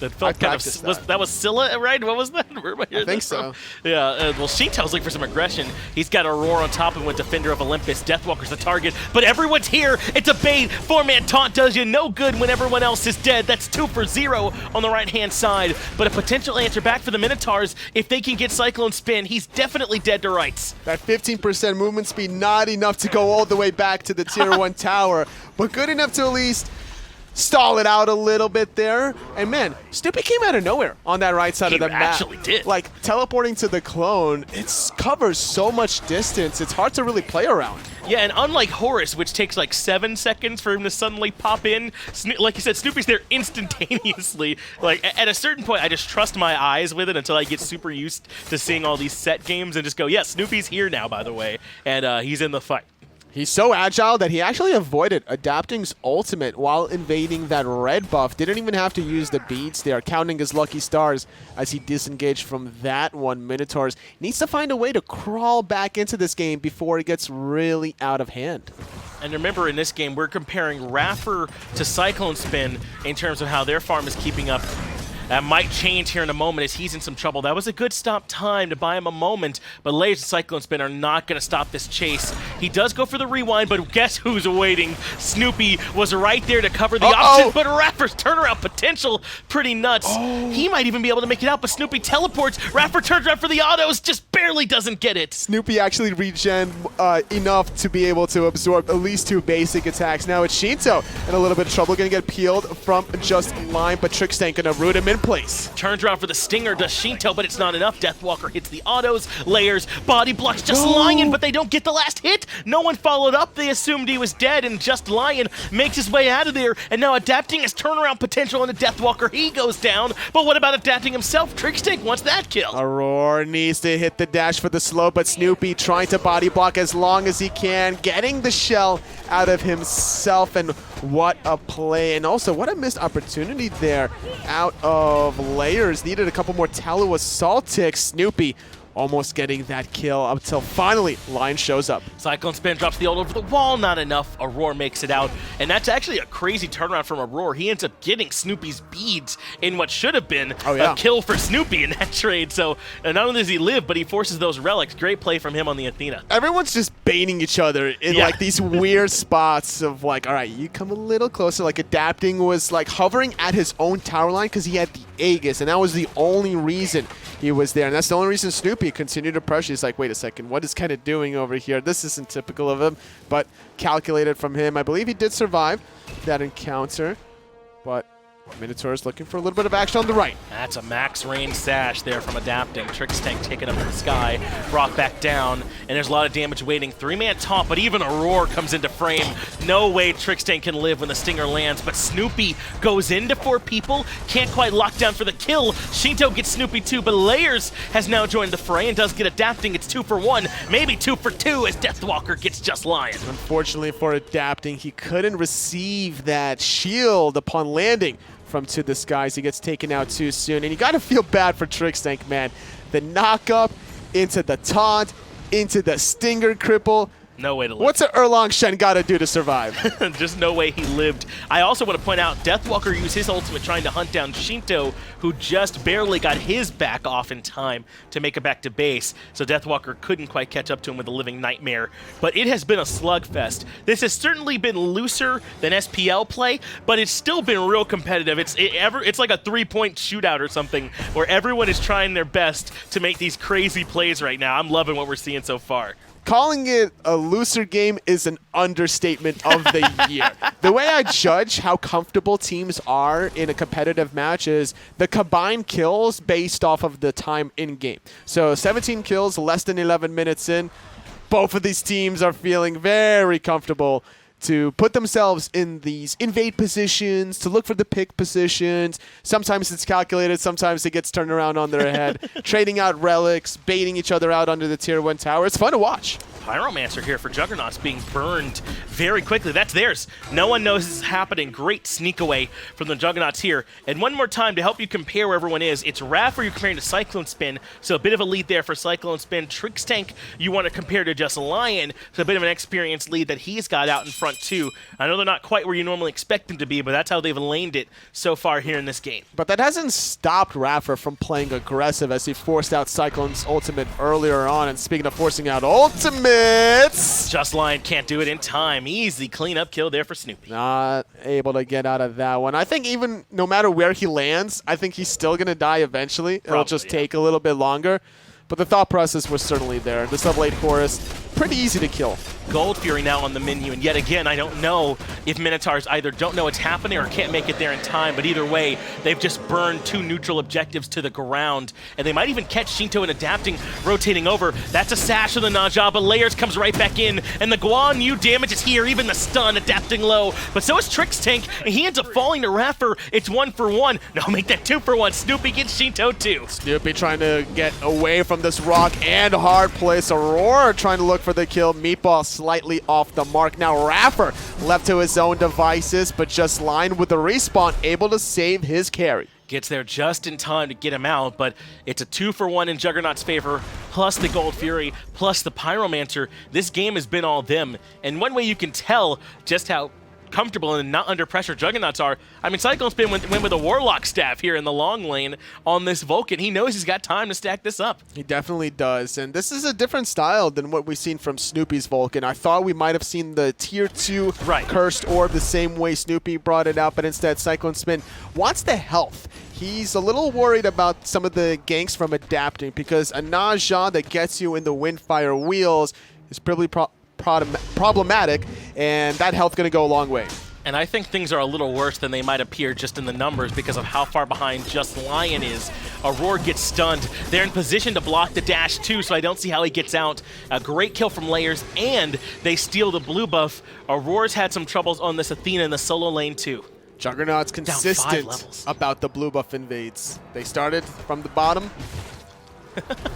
S7: That felt
S8: I
S7: kind of
S8: practiced
S7: that was Scylla, right? What was that? Where am I hearing
S8: think
S7: that from?
S8: so.
S7: Yeah. Well, Shinto's looking for some aggression. He's got Aurora on top of him with Defender of Olympus. Deathwalker's the target, but everyone's here. It's a bait. 4-man taunt does you no good when everyone else is dead. That's 2 for 0 on the right-hand side. But a potential answer back for the Minotaurs if they can get Cyclone Spin. He's definitely dead to rights.
S8: That 15% movement speed, not enough to go all the way back to the Tier 1 tower, but good enough to at least stall it out a little bit there. And man, Snoopy came out of nowhere on that right side of the map.
S7: He actually did.
S8: Like, teleporting to the clone, it covers so much distance, it's hard to really play around.
S7: Yeah, and unlike Horus, which takes like 7 seconds for him to suddenly pop in, like you said, Snoopy's there instantaneously. Like, at a certain point, I just trust my eyes with it until I get super used to seeing all these set games and just go, yeah, Snoopy's here now, by the way, and he's in the fight.
S8: He's so agile that he actually avoided Adapting's ultimate while invading that red buff. Didn't even have to use the beads there, counting his lucky stars as he disengaged from that one. Minotaurs needs to find a way to crawl back into this game before it gets really out of hand.
S7: And remember, in this game, we're comparing Raffer to Cyclone Spin in terms of how their farm is keeping up. That might change here in a moment as he's in some trouble. That was a good stop time to buy him a moment, but Layers and Cyclone Spin are not going to stop this chase. He does go for the rewind, but guess who's waiting? Snoopy was right there to cover the option, but Raffer's turnaround potential pretty nuts. He might even be able to make it out, but Snoopy teleports. Raffer turns around for the autos, just barely doesn't get it.
S8: Snoopy actually regen enough to be able to absorb at least 2 basic attacks. Now it's Shinto in a little bit of trouble, going to get peeled from just line, but Trickstank going to root him in place.
S7: Turns around for the stinger, does Shinto, but it's not enough. Deathwalker hits the autos, Layers, body blocks Just Lion, but they don't get the last hit. No one followed up. They assumed he was dead, and Just Lion makes his way out of there, and now adapting his turnaround potential into Deathwalker, he goes down. But what about adapting himself? Trickstank wants that kill.
S8: Aurora needs to hit the dash for the slow, but Snoopy trying to body block as long as he can, getting the shell out of himself, and what a play. And also, what a missed opportunity there out of Layers. Needed a couple more Tallow Assault ticks. Snoopy almost getting that kill until finally Lion shows up.
S7: Cyclone Spin drops the ult over the wall, not enough. Aurora makes it out, and that's actually a crazy turnaround from Aurora. He ends up getting Snoopy's beads in what should have been a kill for Snoopy in that trade. So not only does he live, but he forces those relics. Great play from him on the Athena.
S8: Everyone's just baiting each other in like these weird spots of like, all right, you come a little closer. Like Adapting was like hovering at his own tower line because he had the Aegis, and that was the only reason he was there. And that's the only reason Snoopy continued to pressure. He's like, wait a second, what is kind of doing over here? This isn't typical of him, but calculated from him. I believe he did survive that encounter, but Minotaurs looking for a little bit of action on the right.
S7: That's a max range sash there from Adapting. Trickstank taken up in the sky, brought back down, and there's a lot of damage waiting. 3-man taunt, but even Aurora comes into frame. No way Trickstank can live when the stinger lands, but Snoopy goes into 4 people, can't quite lock down for the kill. Shinto gets Snoopy too, but Layers has now joined the fray and does get Adapting. It's 2 for 1, maybe 2 for 2 as Deathwalker gets Just Lion.
S8: Unfortunately for Adapting, he couldn't receive that shield upon landing from To the Skies. He gets taken out too soon, and you gotta feel bad for Trickstank, man. The knock-up into the taunt, into the stinger cripple.
S7: No way to live.
S8: What's an Erlang Shen gotta do to survive?
S7: Just no way he lived. I also want to point out, Deathwalker used his ultimate trying to hunt down Shinto, who just barely got his back off in time to make it back to base. So Deathwalker couldn't quite catch up to him with a living nightmare. But it has been a slugfest. This has certainly been looser than SPL play, but it's still been real competitive. It's like a 3-point shootout or something, where everyone is trying their best to make these crazy plays right now. I'm loving what we're seeing so far.
S8: Calling it a looser game is an understatement of the year. The way I judge how comfortable teams are in a competitive match is the combined kills based off of the time in game. So 17 kills, less than 11 minutes in. Both of these teams are feeling very comfortable to put themselves in these invade positions, to look for the pick positions. Sometimes it's calculated, sometimes it gets turned around on their head. Trading out relics, baiting each other out under the tier 1 tower. It's fun to watch.
S7: Pyromancer here for Juggernauts being burned very quickly. That's theirs. No one knows this is happening. Great sneak away from the Juggernauts here. And one more time to help you compare where everyone is, it's Raffer you're comparing to Cyclone Spin, so a bit of a lead there for Cyclone Spin. Trickstank you want to compare to Just Lion, so a bit of an experienced lead that he's got out in front too. I know they're not quite where you normally expect them to be, but that's how they've laned it so far here in this game.
S8: But that hasn't stopped Raffer from playing aggressive as he forced out Cyclone's ultimate earlier on. And speaking of forcing out ultimates,
S7: Just Lion can't do it in time. Easy cleanup kill there for Snoopy.
S8: Not able to get out of that one. I think even no matter where he lands, I think he's still going to die eventually. It'll just take a little bit longer. But the thought process was certainly there. The sub-late chorus, pretty easy to kill.
S7: Gold Fury now on the menu, and yet again, I don't know if Minotaurs either don't know what's happening or can't make it there in time, but either way, they've just burned 2 neutral objectives to the ground, and they might even catch Shinto in Adapting, rotating over. That's a sash of the Naja, but Layers comes right back in, and the Guan Yu damage is here, even the stun, Adapting low, but so is Trickstank, and he ends up falling to Raffer. It's 1 for 1. No, make that 2 for 1. Snoopy gets Shinto too.
S8: Snoopy trying to get away from this rock and hard place. Aurora trying to look for the kill. Meatball slightly off the mark. Now Raffer left to his own devices, but Just Lion with the respawn able to save his carry.
S7: Gets there just in time to get him out, but it's a 2 for 1 in Juggernaut's favor, plus the Gold Fury, plus the Pyromancer. This game has been all them, and one way you can tell just how comfortable and not under pressure Juggernauts are. I mean, Cyclone Spin went with a Warlock staff here in the long lane on this Vulcan. He knows he's got time to stack this up.
S8: He definitely does, and this is a different style than what we've seen from Snoopy's Vulcan. I thought we might have seen the Tier 2 Cursed Orb the same way Snoopy brought it out, but instead Cyclone Spin wants the health. He's a little worried about some of the ganks from adapting because a Naja that gets you in the Windfire wheels is probably problematic, and that health going to go a long way.
S7: And I think things are a little worse than they might appear just in the numbers because of how far behind Just Lion is. Aurora gets stunned. They're in position to block the dash too, so I don't see how he gets out. A great kill from Layers, and they steal the blue buff. Aurora's had some troubles on this Athena in the solo lane too.
S8: Juggernauts consistent about the blue buff invades. They started from the bottom.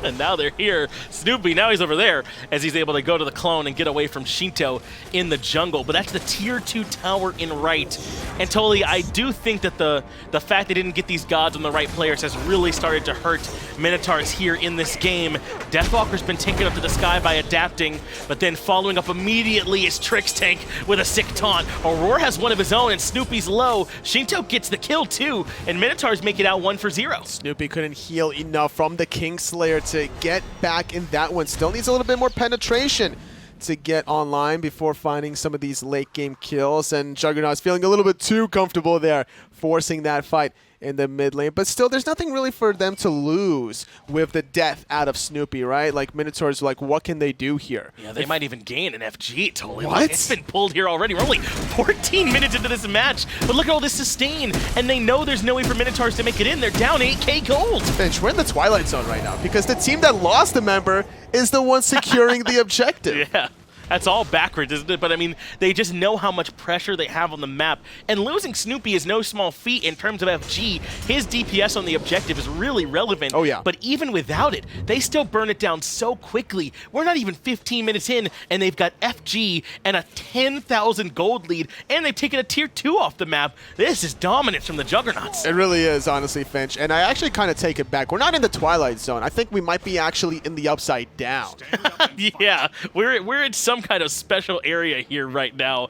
S7: And now they're here. Snoopy, now he's over there as he's able to go to the clone and get away from Shinto in the jungle. But that's the Tier 2 tower in right. And totally, I do think that the fact they didn't get these gods on the right players has really started to hurt Minotaurs here in this game. Deathwalker's been taken up to the sky by adapting, but then following up immediately is Trix Tank with a sick taunt. Aurora has one of his own and Snoopy's low. Shinto gets the kill too, and Minotaurs make it out 1-0.
S8: Snoopy couldn't heal enough from the Kingslayer to get back in that one. Still needs a little bit more penetration to get online before finding some of these late game kills, and Juggernauts feeling a little bit too comfortable there, forcing that fight in the mid lane. But still, there's nothing really for them to lose with the death out of Snoopy, right? Like, Minotaurs, like, what can they do here?
S7: Yeah, they might even gain an FG, totally.
S8: What?
S7: It's been pulled here already. We're only 14 minutes into this match, but look at all this sustain, and they know there's no way for Minotaurs to make it in. They're down 8k gold.
S8: Finch, we're in the Twilight Zone right now because the team that lost a member is the one securing the objective.
S7: Yeah. That's all backwards, isn't it? But I mean, they just know how much pressure they have on the map. And losing Snoopy is no small feat in terms of FG. His DPS on the objective is really relevant.
S8: Oh, yeah.
S7: But even without it, they still burn it down so quickly. We're not even 15 minutes in, and they've got FG and a 10,000 gold lead, and they've taken a Tier 2 off the map. This is dominance from the Juggernauts.
S8: It really is, honestly, Finch. And I actually kind of take it back. We're not in the Twilight Zone. I think we might be actually in the Upside Down.
S7: Yeah, we're in some kind of special area here right now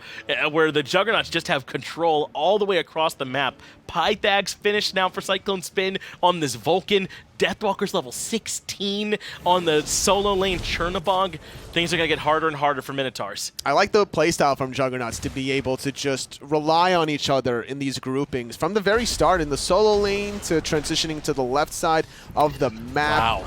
S7: where the Juggernauts just have control all the way across the map. Pythag's finished now for Cyclone Spin on this Vulcan. Deathwalker's level 16 on the solo lane Chernobog. Things are going to get harder and harder for Minotaurs.
S8: I like the playstyle from Juggernauts to be able to just rely on each other in these groupings. From the very start in the solo lane to transitioning to the left side of the map.
S7: Wow.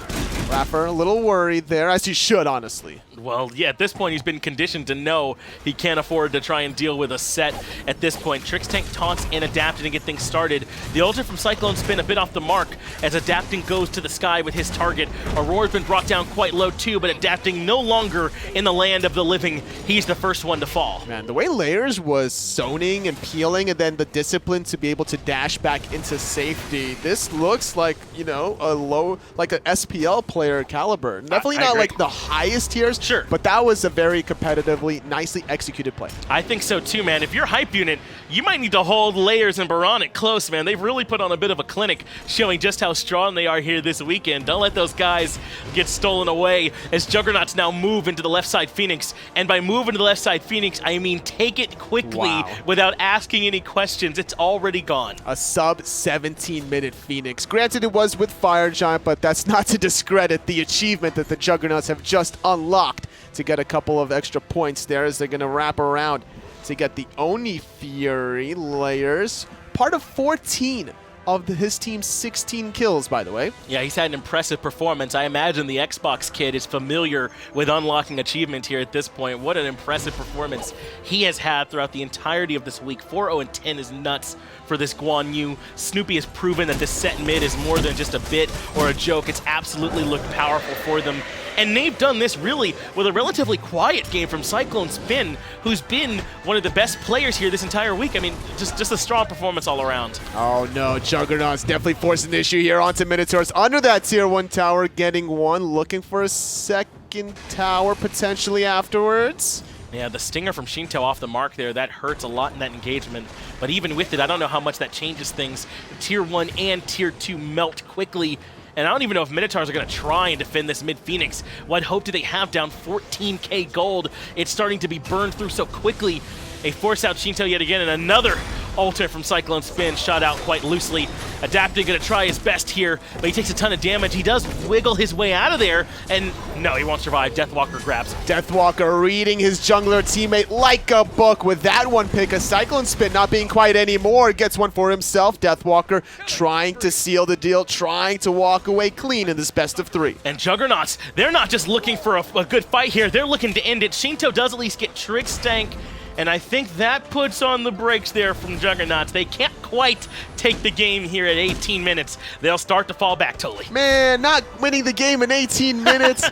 S8: Rapper, a little worried there, as he should, honestly.
S7: Well, yeah, at this point, he's been conditioned to know he can't afford to try and deal with a set at this point. Trix Tank taunts and adapted to get things started. The ulti from Cyclone Spin a bit off the mark as adapting goes to the sky with his target. Aurora's been brought down quite low too, but adapting no longer in the land of the living. He's the first one to fall.
S8: Man, the way Layers was zoning and peeling and then the discipline to be able to dash back into safety, this looks like, you know, a low, like an SPL player caliber. Definitely not like the highest tiers.
S7: Sure.
S8: But that was a very competitively, nicely executed play.
S7: I think so too, man. If you're hype unit, you might need to hold Layers and Baronic close, man. They've really put on a bit of a clinic, showing just how strong they are here this weekend. Don't let those guys get stolen away as Juggernauts now move into the left side Phoenix. And by move into the left side Phoenix, I mean take it quickly without asking any questions. It's already gone.
S8: A sub 17-minute Phoenix. Granted, it was with Fire Giant, but that's not to discredit the achievement that the Juggernauts have just unlocked to get a couple of extra points there as they're going to wrap around to get the Oni Fury. Layers. Part of 14 of his team's 16 kills, by the way.
S7: Yeah, he's had an impressive performance. I imagine the Xbox kid is familiar with unlocking achievement here at this point. What an impressive performance he has had throughout the entirety of this week. 4-0-10 is nuts for this Guan Yu. Snoopy has proven that this set mid is more than just a bit or a joke. It's absolutely looked powerful for them. And they've done this really with a relatively quiet game from Cyclone Spin, who's been one of the best players here this entire week. I mean, just a strong performance all around.
S8: Oh no, Juggernauts definitely forcing the issue here onto Minotaurs. Under that Tier 1 tower, getting one, looking for a second tower potentially afterwards.
S7: Yeah, the stinger from Shinto off the mark there, that hurts a lot in that engagement. But even with it, I don't know how much that changes things. Tier 1 and Tier 2 melt quickly. And I don't even know if Minotaurs are going to try and defend this mid-Phoenix. What hope do they have down 14k gold? It's starting to be burned through so quickly. They force out Shinto yet again, and another ultimate from Cyclone Spin shot out quite loosely. Adapting going to try his best here, but he takes a ton of damage. He does wiggle his way out of there, and no, he won't survive. Deathwalker grabs him.
S8: Deathwalker reading his jungler teammate like a book with that one pick. A Cyclone Spin not being quiet anymore. Gets one for himself. Deathwalker trying to seal the deal, trying to walk away clean in this best of 3.
S7: And Juggernauts, they're not just looking for a good fight here. They're looking to end it. Shinto does at least get Trick Stank, and I think that puts on the brakes there from Juggernauts. They can't quite take the game here at 18 minutes. They'll start to fall back totally.
S8: Man, not winning the game in 18 minutes.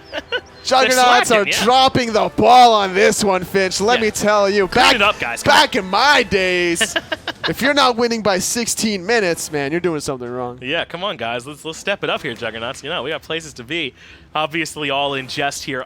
S8: Juggernauts
S7: slacking,
S8: are
S7: yeah.
S8: dropping the ball on this one, Finch. Let me tell you.
S7: Clean it up, guys. Come
S8: Back in my days, if you're not winning by 16 minutes, man, you're doing something wrong.
S7: Yeah, come on, guys. Let's step it up here, Juggernauts. You know, we got places to be. Obviously, all in jest here.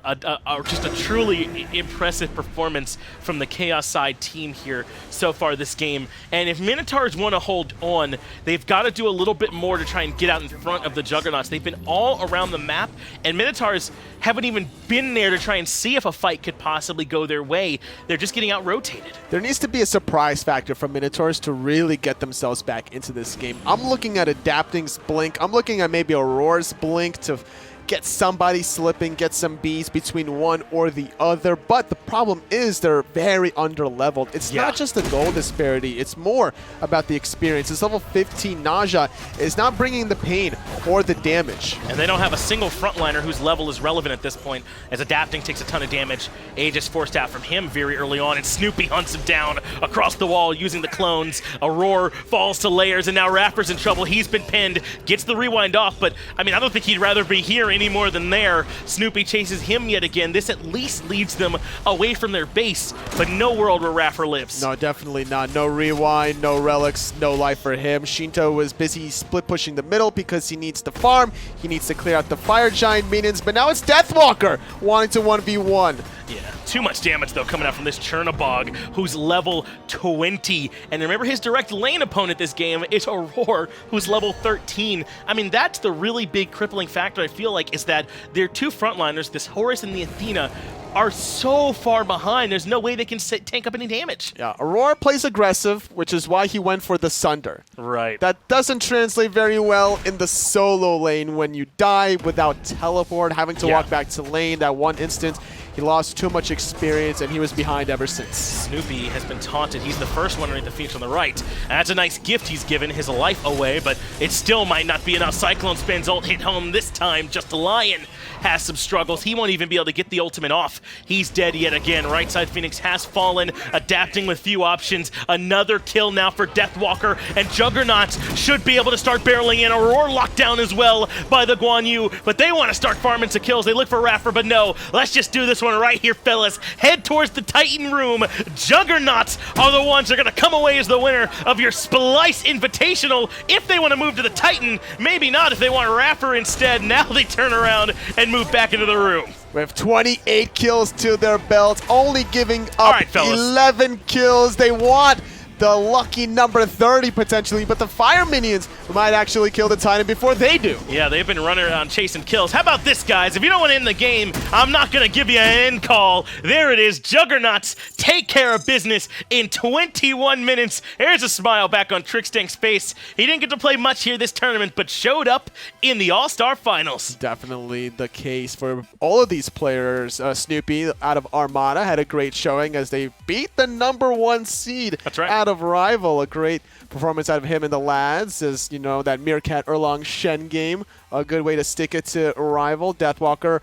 S7: Just a truly impressive performance from the Chaos side team here so far this game. And if Minotaurs want to hold on, they've got to do a little bit more to try and get out in front of the Juggernauts. They've been all around the map, and Minotaurs haven't even been there to try and see if a fight could possibly go their way. They're just getting out-rotated.
S8: There needs to be a surprise factor from Minotaurs to really get themselves back into this game. I'm looking at Adapting's Blink. I'm looking at maybe Aurora's Blink to get somebody slipping, get some Bs between one or the other. But the problem is they're very under-leveled. It's not just the goal disparity. It's more about the experience. This level 15 Naja is not bringing the pain or the damage.
S7: And they don't have a single frontliner whose level is relevant at this point, as Adapting takes a ton of damage. Age is forced out from him very early on, and Snoopy hunts him down across the wall using the clones. Aurora falls to layers, and now Raffer's in trouble. He's been pinned, gets the rewind off, but I mean, I don't think he'd rather be here any more than there. Snoopy chases him yet again. This at least leads them away from their base, but no world where Raffer lives.
S8: No, definitely not. No rewind, no relics, no life for him. Shinto was busy split pushing the middle because he needs to farm. He needs to clear out the Fire Giant minions, but now it's Deathwalker wanting to 1v1.
S7: Yeah, too much damage, though, coming out from this Chernobog, who's level 20. And remember, his direct lane opponent this game is Aurora, who's level 13. I mean, that's the really big crippling factor, I feel like, is that their two frontliners, this Horus and the Athena, are so far behind, there's no way they can tank up any damage.
S8: Yeah, Aurora plays aggressive, which is why he went for the Sunder.
S7: Right.
S8: That doesn't translate very well in the solo lane when you die without teleport, having to walk back to lane. That one instance, he lost too much experience, and he was behind ever since.
S7: Snoopy has been taunted. He's the first one underneath the Phoenix on the right. And that's a nice gift he's given, his life away, but it still might not be enough. Cyclone Spin's ult hit home this time. Just Lion has some struggles. He won't even be able to get the ultimate off. He's dead yet again. Right side Phoenix has fallen, Adapting with few options. Another kill now for Deathwalker, and Juggernauts should be able to start barreling in. Aurora locked down as well by the Guan Yu, but they want to start farming some kills. They look for Raffer, but no. Let's just do this one right here, fellas. Head towards the Titan room. Juggernauts are the ones that are going to come away as the winner of your Splyce Invitational. If they want to move to the Titan, maybe not if they want Raffer instead. Now they turn around and move back into the room.
S8: With 28 kills to their belt, only giving up 11 kills. They want the lucky number 30 potentially, but the Fire Minions might actually kill the Titan before they do.
S7: Yeah, they've been running around chasing kills. How about this, guys? If you don't want to end the game, I'm not going to give you an end call. There it is. Juggernauts take care of business in 21 minutes. There's a smile back on Trickstank's face. He didn't get to play much here this tournament, but showed up in the All-Star Finals.
S8: Definitely the case for all of these players. Snoopy out of Armada had a great showing as they beat the #1 seed.
S7: That's right.
S8: Out of Rival. A great performance out of him and the lads, as you know, that Meerkat Erlang Shen game. A good way to stick it to Rival. Deathwalker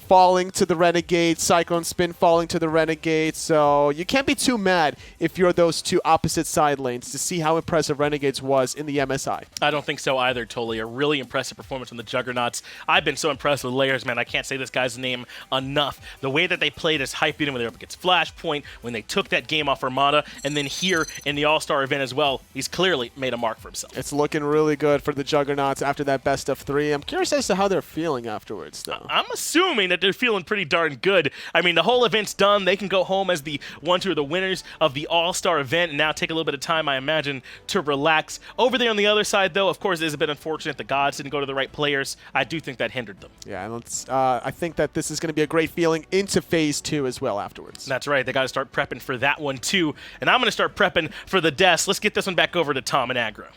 S8: falling to the Renegade, Cyclone Spin falling to the Renegade, so you can't be too mad if you're those two opposite side lanes to see how impressive Renegades was in the MSI.
S7: I don't think so either, Totally. A really impressive performance from the Juggernauts. I've been so impressed with Layers, man. I can't say this guy's name enough. The way that they played is hyping him when they were up against Flashpoint, when they took that game off Armada, and then here in the All-Star event as well. He's clearly made a mark for himself.
S8: It's looking really good for the Juggernauts after that best of 3. I'm curious as to how they're feeling afterwards, though.
S7: I'm assuming assuming that they're feeling pretty darn good. I mean, the whole event's done. They can go home as the ones who are the winners of the All-Star event and now take a little bit of time, I imagine, to relax. Over there on the other side, though, of course, it is a bit unfortunate the gods didn't go to the right players. I do think that hindered them.
S8: Yeah, and I think that this is going to be a great feeling into Phase 2 as well afterwards.
S7: That's right. They got to start prepping for that one, too. And I'm going to start prepping for the desk. Let's get this one back over to Tom and Aggro.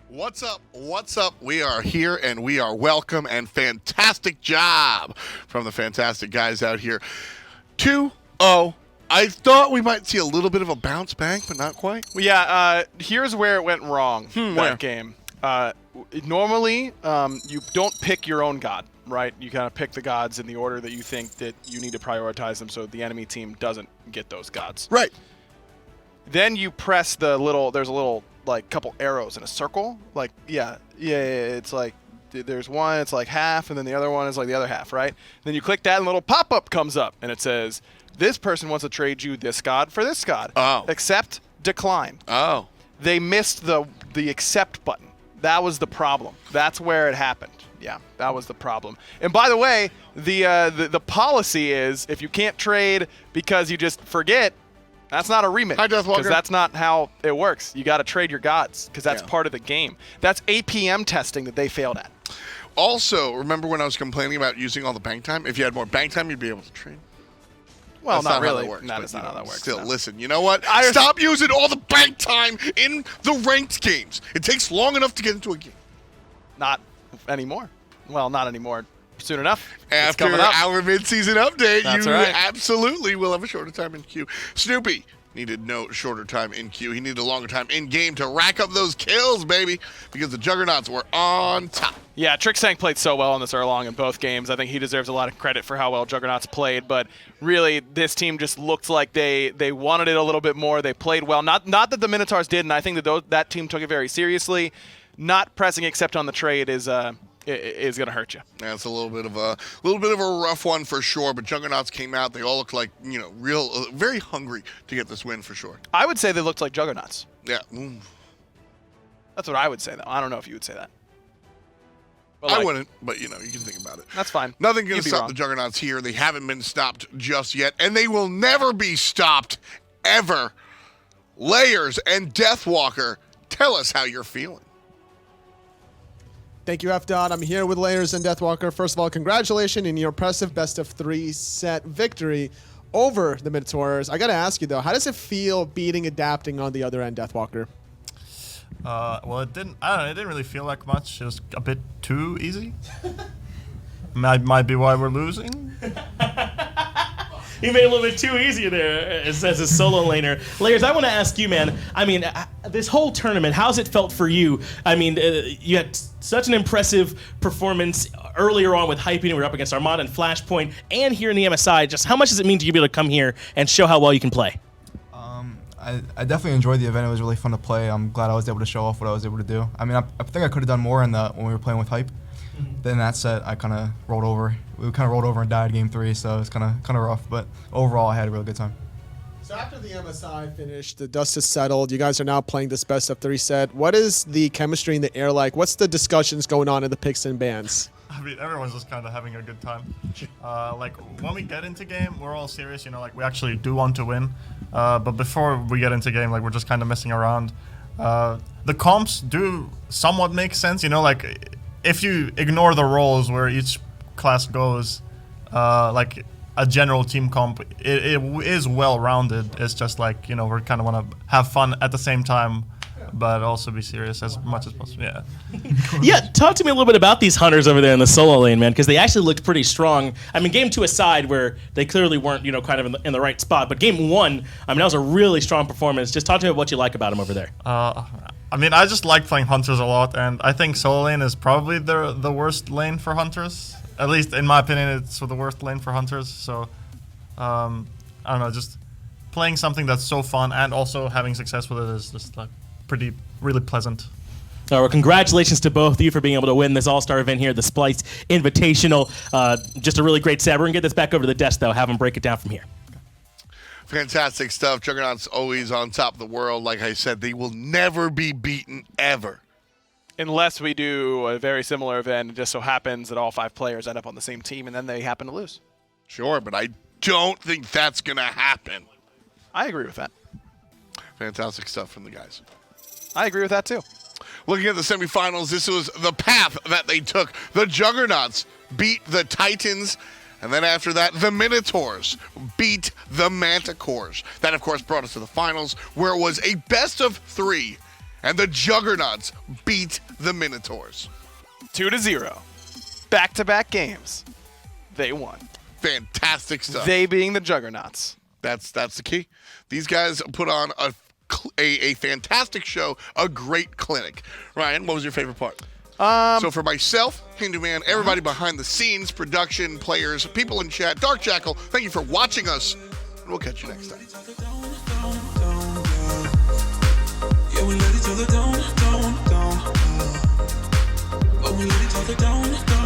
S1: What's up? What's up? We are here and we are welcome, and fantastic job from the fantastic guys out here. 2-0. I thought we might see a little bit of a bounce back, but not quite.
S2: Well, yeah, here's where it went wrong that game. Normally, you don't pick your own god, right? You kind of pick the gods in the order that you think that you need to prioritize them so the enemy team doesn't get those gods.
S1: Right.
S2: Then you press the little, there's a little, like, couple arrows in a circle. Like, yeah, it's like, there's one, it's like half, and then the other one is like the other half, right? Then you click that, and a little pop-up comes up, and it says, this person wants to trade you this god for this god.
S1: Oh.
S2: Accept, decline.
S1: Oh.
S2: They missed the accept button. That was the problem. That's where it happened. Yeah, that was the problem. And by the way, the policy is if you can't trade because you just forget, that's not a remake.
S1: Hi, Deathwalker.
S2: Because that's not how it works. You got to trade your gods because that's part of the game. That's APM testing that they failed at.
S1: Also, remember when I was complaining about using all the bank time? If you had more bank time, you'd be able to trade.
S2: Well,
S1: That's
S2: not really.
S1: How that works,
S2: No,
S1: but,
S2: that's not how that works.
S1: Still,
S2: no.
S1: listen, you know what? Stop using all the bank time in the ranked games. It takes long enough to get into a game.
S2: Not anymore. Well, not anymore. Soon enough. It's
S1: After
S2: coming up.
S1: our mid-season update,
S2: That's
S1: you
S2: right.
S1: absolutely will have a shorter time in queue. Snoopy needed no shorter time in queue. He needed a longer time in game to rack up those kills, baby, because the Juggernauts were on top.
S2: Yeah, Tricksank played so well on this Erlong in both games. I think he deserves a lot of credit for how well Juggernauts played, but really this team just looked like they wanted it a little bit more. They played well. Not that the Minotaurs did, and I think that that team took it very seriously. Not pressing accept on the trade is going to hurt you.
S1: That's a little bit of a rough one for sure, but Juggernauts came out. They all looked like, real very hungry to get this win for sure.
S2: I would say they looked like Juggernauts.
S1: Yeah.
S2: That's what I would say, though. I don't know if you would say that. But
S1: I wouldn't, but you can think about it.
S2: That's fine.
S1: Nothing can
S2: You'd be
S1: stop
S2: wrong.
S1: the Juggernauts here. They haven't been stopped just yet, and they will never be stopped, ever. Layers and Deathwalker, tell us how you're feeling.
S8: Thank you, F. Dot. I'm here with Layers and Deathwalker. First of all, congratulations in your impressive best-of-3 set victory over the Minotaurs. I got to ask you, though, how does it feel beating Adapting on the other end, Deathwalker?
S4: Well, it didn't. I don't know. It didn't really feel like much. It was a bit too easy. might be why we're losing.
S7: He made it a little bit too easy there as a solo laner. Layers, I want to ask you, man. I mean, this whole tournament, how's it felt for you? I mean, you had such an impressive performance earlier on with Hyping. We were up against Armada and Flashpoint, and here in the MSI. Just how much does it mean to you to be able to come here and show how well you can play?
S9: I definitely enjoyed the event. It was really fun to play. I'm glad I was able to show off what I was able to do. I mean, I think I could have done more when we were playing with Hype. Then that set, I kind of rolled over. We kind of rolled over and died game 3, so it's kind of rough. But overall, I had a really good time.
S8: So after the MSI finished, the dust has settled. You guys are now playing this best-of-3 set. What is the chemistry in the air like? What's the discussions going on in the picks and bans?
S4: I mean, everyone's just kind of having a good time. Like, when we get into game, we're all serious, like, we actually do want to win. But before we get into game, like, we're just kind of messing around. The comps do somewhat make sense, like, if you ignore the roles where each class goes, like, a general team comp, it is well-rounded. It's just like, we kind of want to have fun at the same time, but also be serious as much as possible. Yeah.
S7: Yeah, talk to me a little bit about these hunters over there in the solo lane, man, because they actually looked pretty strong. I mean, game 2 aside, where they clearly weren't, kind of in the right spot, but game 1, I mean, that was a really strong performance. Just talk to me about what you like about them over there.
S4: I mean, I just like playing hunters a lot, and I think solo lane is probably the worst lane for hunters. At least in my opinion, it's the worst lane for hunters. So, I don't know, just playing something that's so fun and also having success with it is just like really pleasant.
S7: All right, well, congratulations to both of you for being able to win this All-Star event here at the Splyce Invitational. Just a really great set. We're going to get this back over to the desk, though. Have them break it down from here.
S1: Fantastic stuff. Juggernauts always on top of the world. Like I said, they will never be beaten, ever.
S2: Unless we do a very similar event, it just so happens that all 5 players end up on the same team, and then they happen to lose.
S1: Sure, but I don't think that's going to happen.
S2: I agree with that.
S1: Fantastic stuff from the guys.
S2: I agree with that too.
S1: Looking at the semifinals, this was the path that they took. The Juggernauts beat the Titans, and then after that, the Minotaurs beat the Manticores. That, of course, brought us to the finals, where it was a best of 3, and the Juggernauts beat the Minotaurs.
S2: 2-0. Back-to-back games. They won.
S1: Fantastic stuff.
S2: They being the Juggernauts.
S1: That's the key. These guys put on a fantastic show, a great clinic. Ryan, what was your favorite part? So for myself, Hindu Man, everybody behind the scenes, production, players, people in chat, Dark Jackal, thank you for watching us, and we'll catch you next time.
S10: Yeah, we let each other down, down, down. Oh, we let each other down, down.